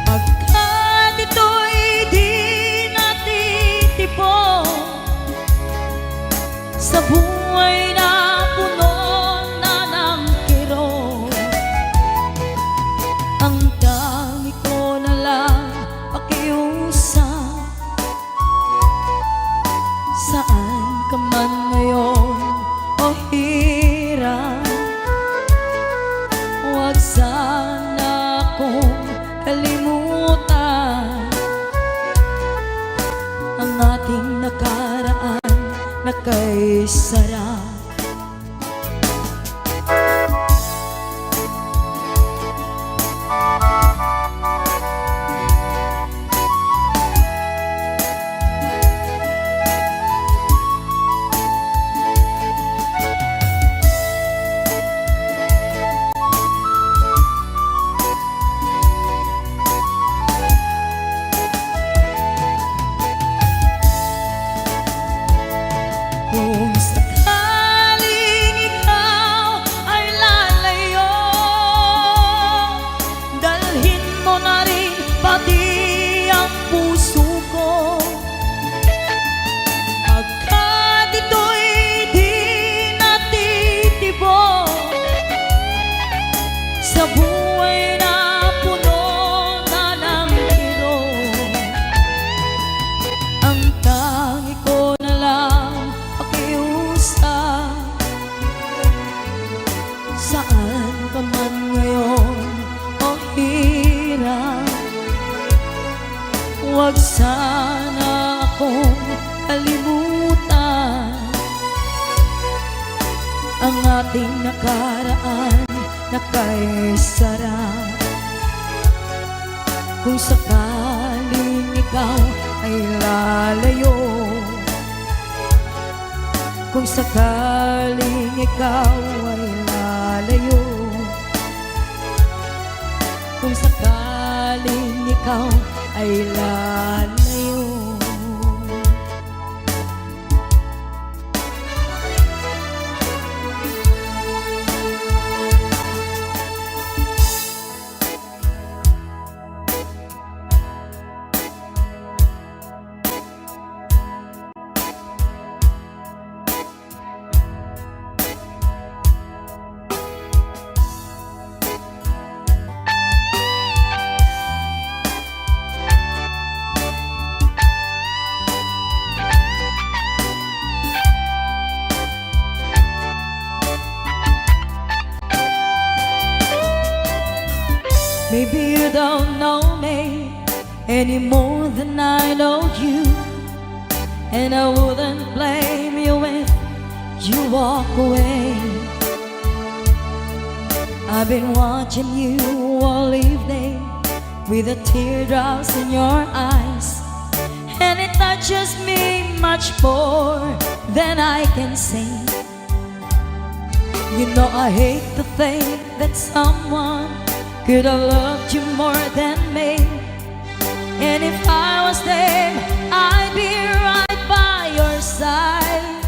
Pagkat ito'y di natitipon sa buhay na puno na ng kirot, ang dami ko na lang pakiusap. Saan ka man ngayon o hirap, huwag sana akong kalimutan ang ating nakaraan na kay sarap. Kung sakaling ikaw ay lalayo, dalhin mo na rin pati ang puso ko. Pagkat ito'y di natitibok sa buhay na puno na ng kirot, ang tangi ko na lang pakiusap. Saan ka man ngayon o hirap, huwag sana akong kalimutan ang ating nakaraan na kay sarap. Kung sakaling ikaw ay lalayo, kung sakaling ikaw ay lalayo, kung sakaling ikaw ay lalayo. Maybe you don't know me any more than I know you, and I wouldn't blame you if you walk away. I've been watching you all evening with the teardrops in your eyes, and it touches me much more than I can say. You know I hate to think that someone could have loved you more than me, and if I was there, I'd be right by your side.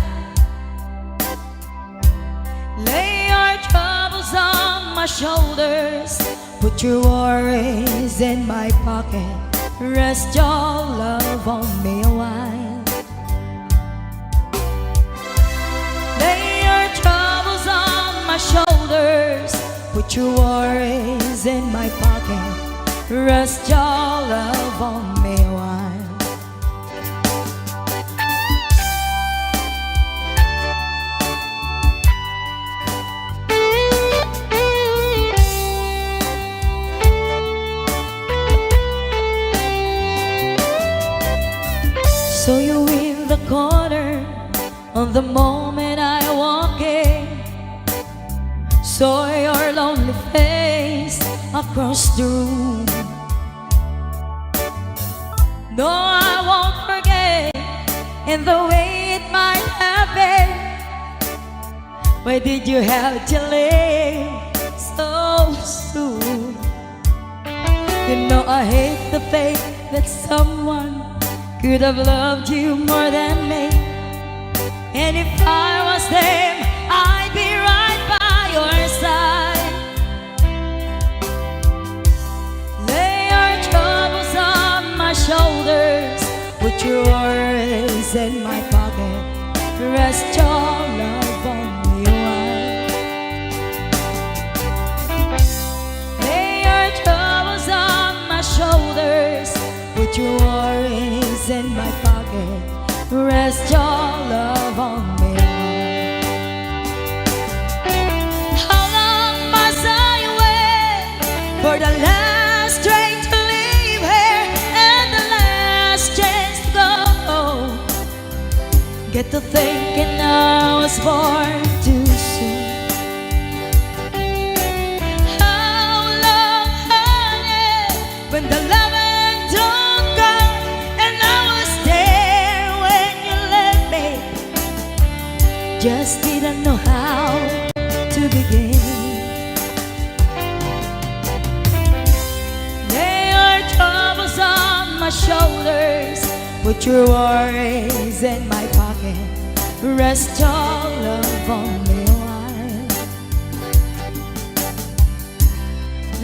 Lay your troubles on my shoulders, put your worries in my pocket, rest your love on me a while. Lay your troubles on my shoulders, put your worries in my pocket, rest your love on me a while. So you will in the corner on the moment I walk in. Saw your lonely face across the room. No, I won't forget in the way it might have been. Why did you have to leave so soon? You know I hate the fact that someone could have loved you more than me. And if I was them, I'd be right by your side. Lay your troubles on my shoulders, put your worries in my pocket, rest your love on me while. Lay your troubles on my shoulders, put your worries in my pocket, rest your love on me. How long must I wait for the last train to leave here and the last chance to go? Get to thinking I was born too soon. How long, honey, when the loving don't come and I was there when you left me? Just didn't know how to begin. Lay your troubles on my shoulders, put your worries in my pocket, rest your love on me a while.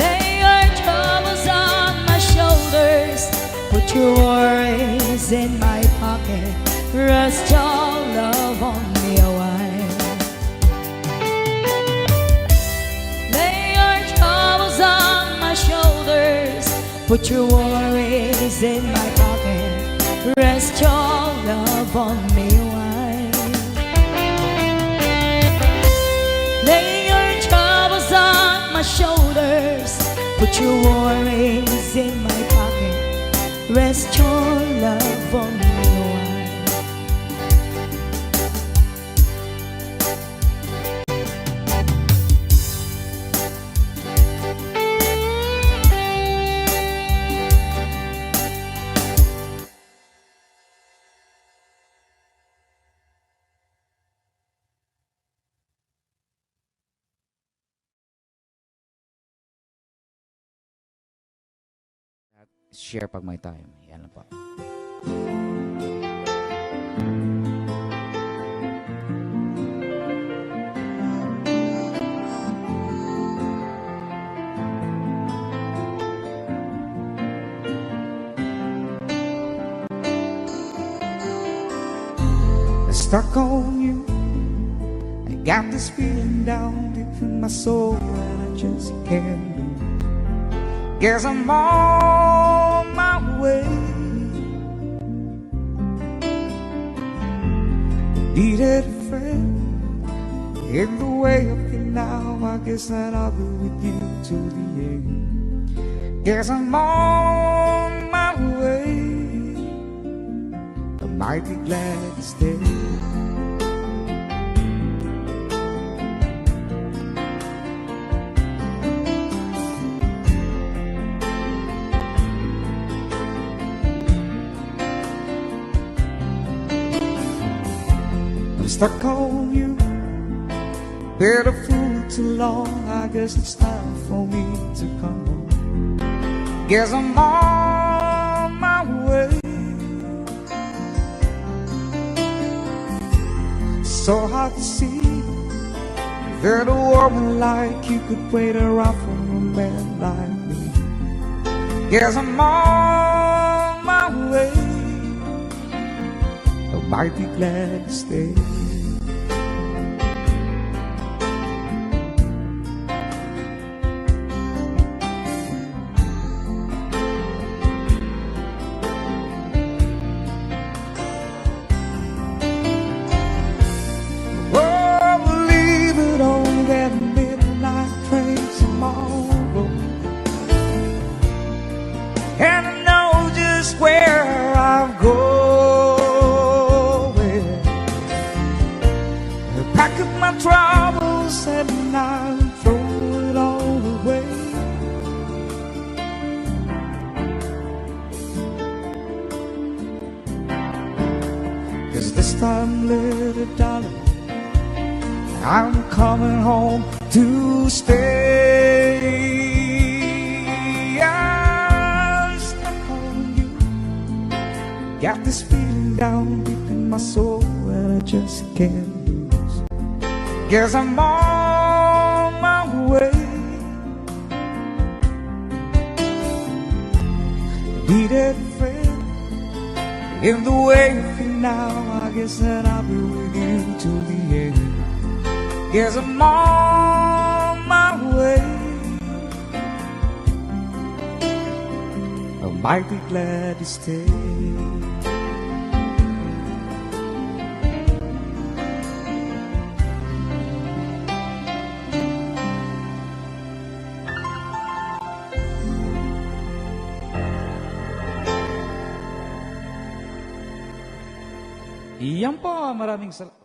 Lay your troubles on my shoulders, put your worries in my pocket, rest your love on me a while. Lay your troubles on my shoulders, put your worries in my pocket, rest your love on me a while. Lay your troubles on my shoulders, put your worries in my pocket, rest your love on me a while.
Share pag may time. Yan lang po.
Stuck on you, I got this feeling down deep in my soul that I just can't lose. Guess I'm on my way. Needed a friend in the way I feel now. I guess that I'll be with you to the end. Guess I'm on my way. I might be glad to stay. Stuck on you, been a fool too long. I guess it's time for me to come home. Guess I'm on my way. So hard to see that a woman like you could wait around for a man like me. Guess I'm on my way. I might be glad to stay. And I know just where I've gone. 'cause this time, little darling, I'm coming home to stay. I'm stuck on you. Got this feeling down deep in my soul that I just can't lose. Guess I'm on my way. Needed a friend in the way you feel now. I guess that I'll be with you till the end. Guess I'm on my way. I might be glad to stay. Iyan po, maraming salamat.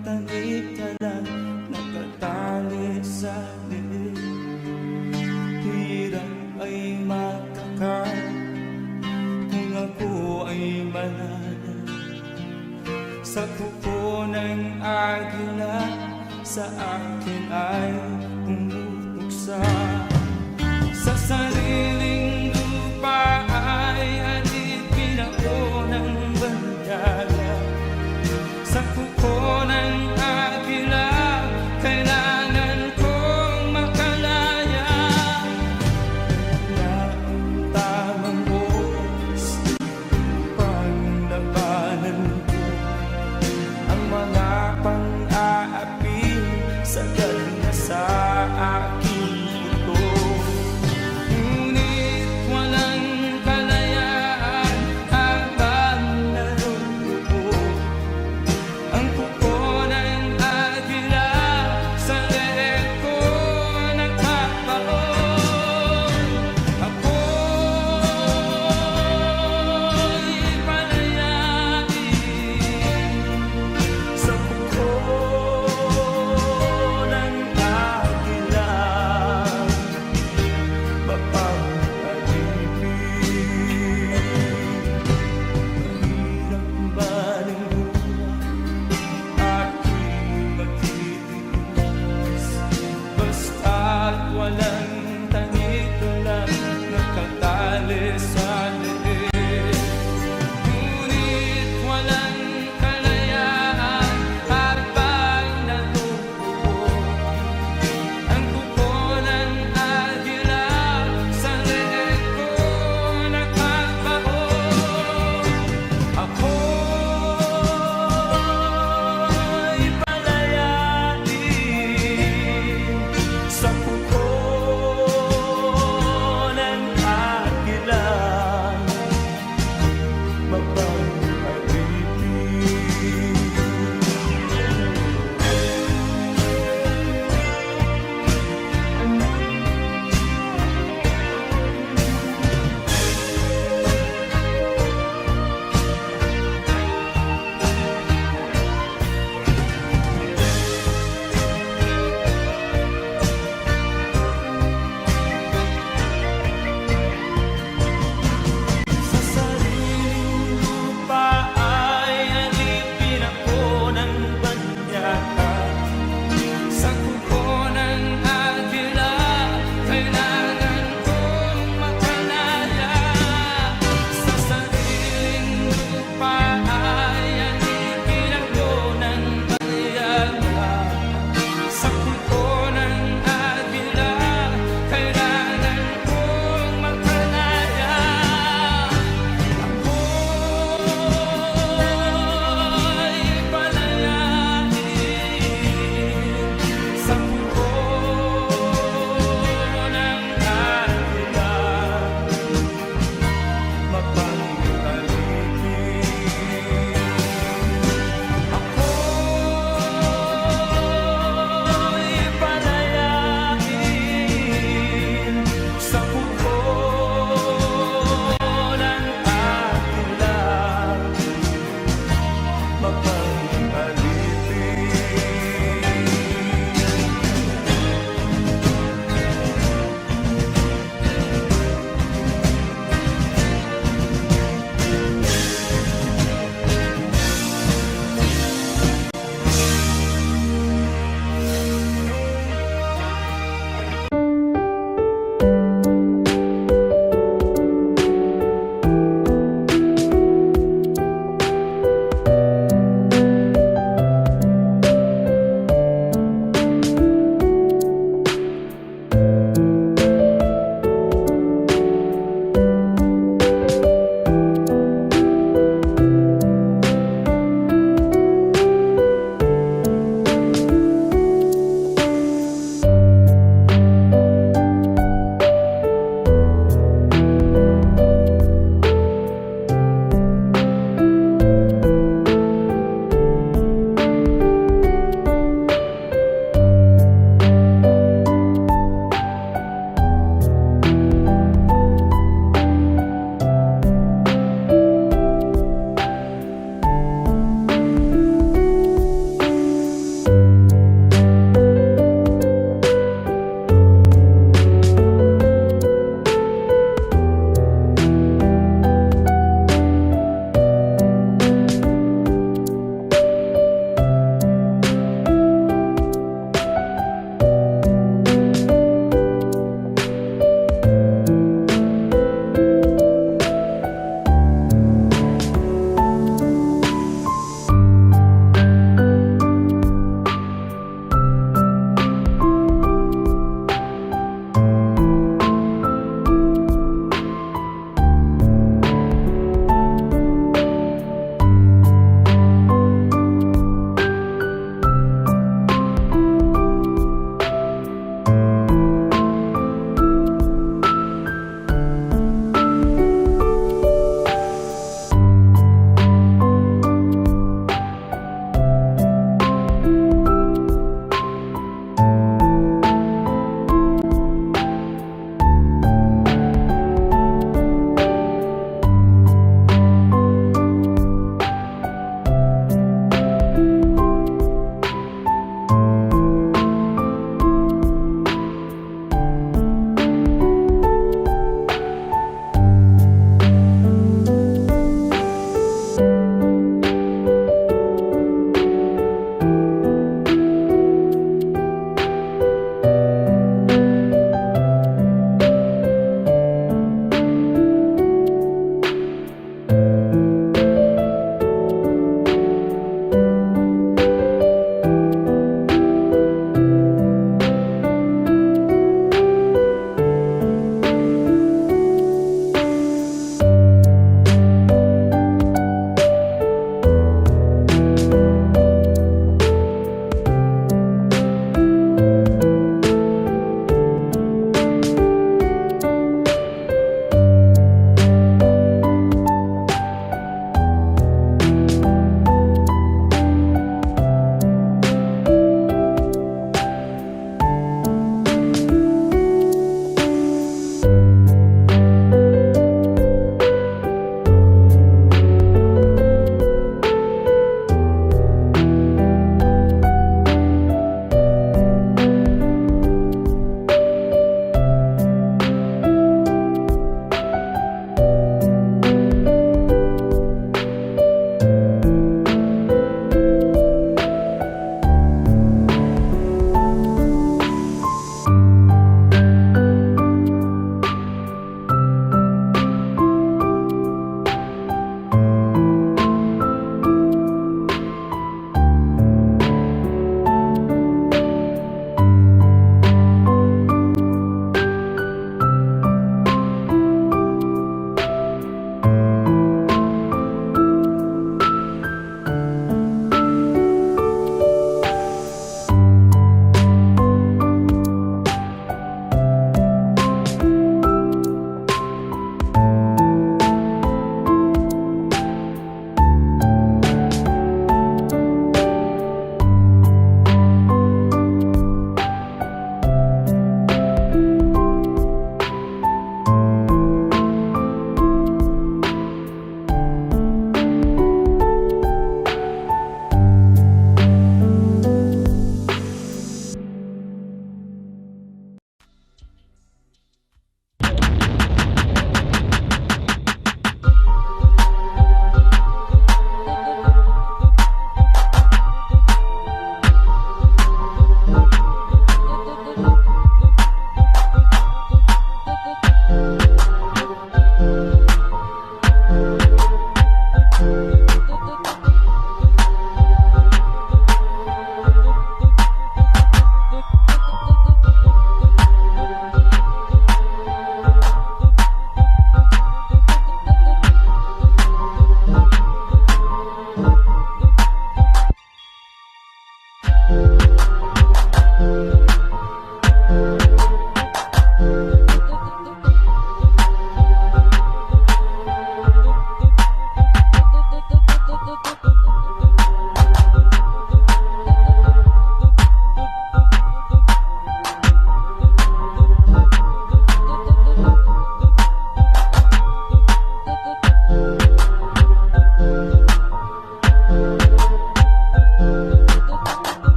talikala nakatali sa liig. Hirap ay makakal kung ako ay malaya. Sa kuko ng agila sa akin ay pumupuksa. Sa sariling lupa ay alipin ako ng bandaga. Sa kuko ng agila kailangan kong makalaya. Na ang tamang oras upang labanan ko ang mga pang-aapi sa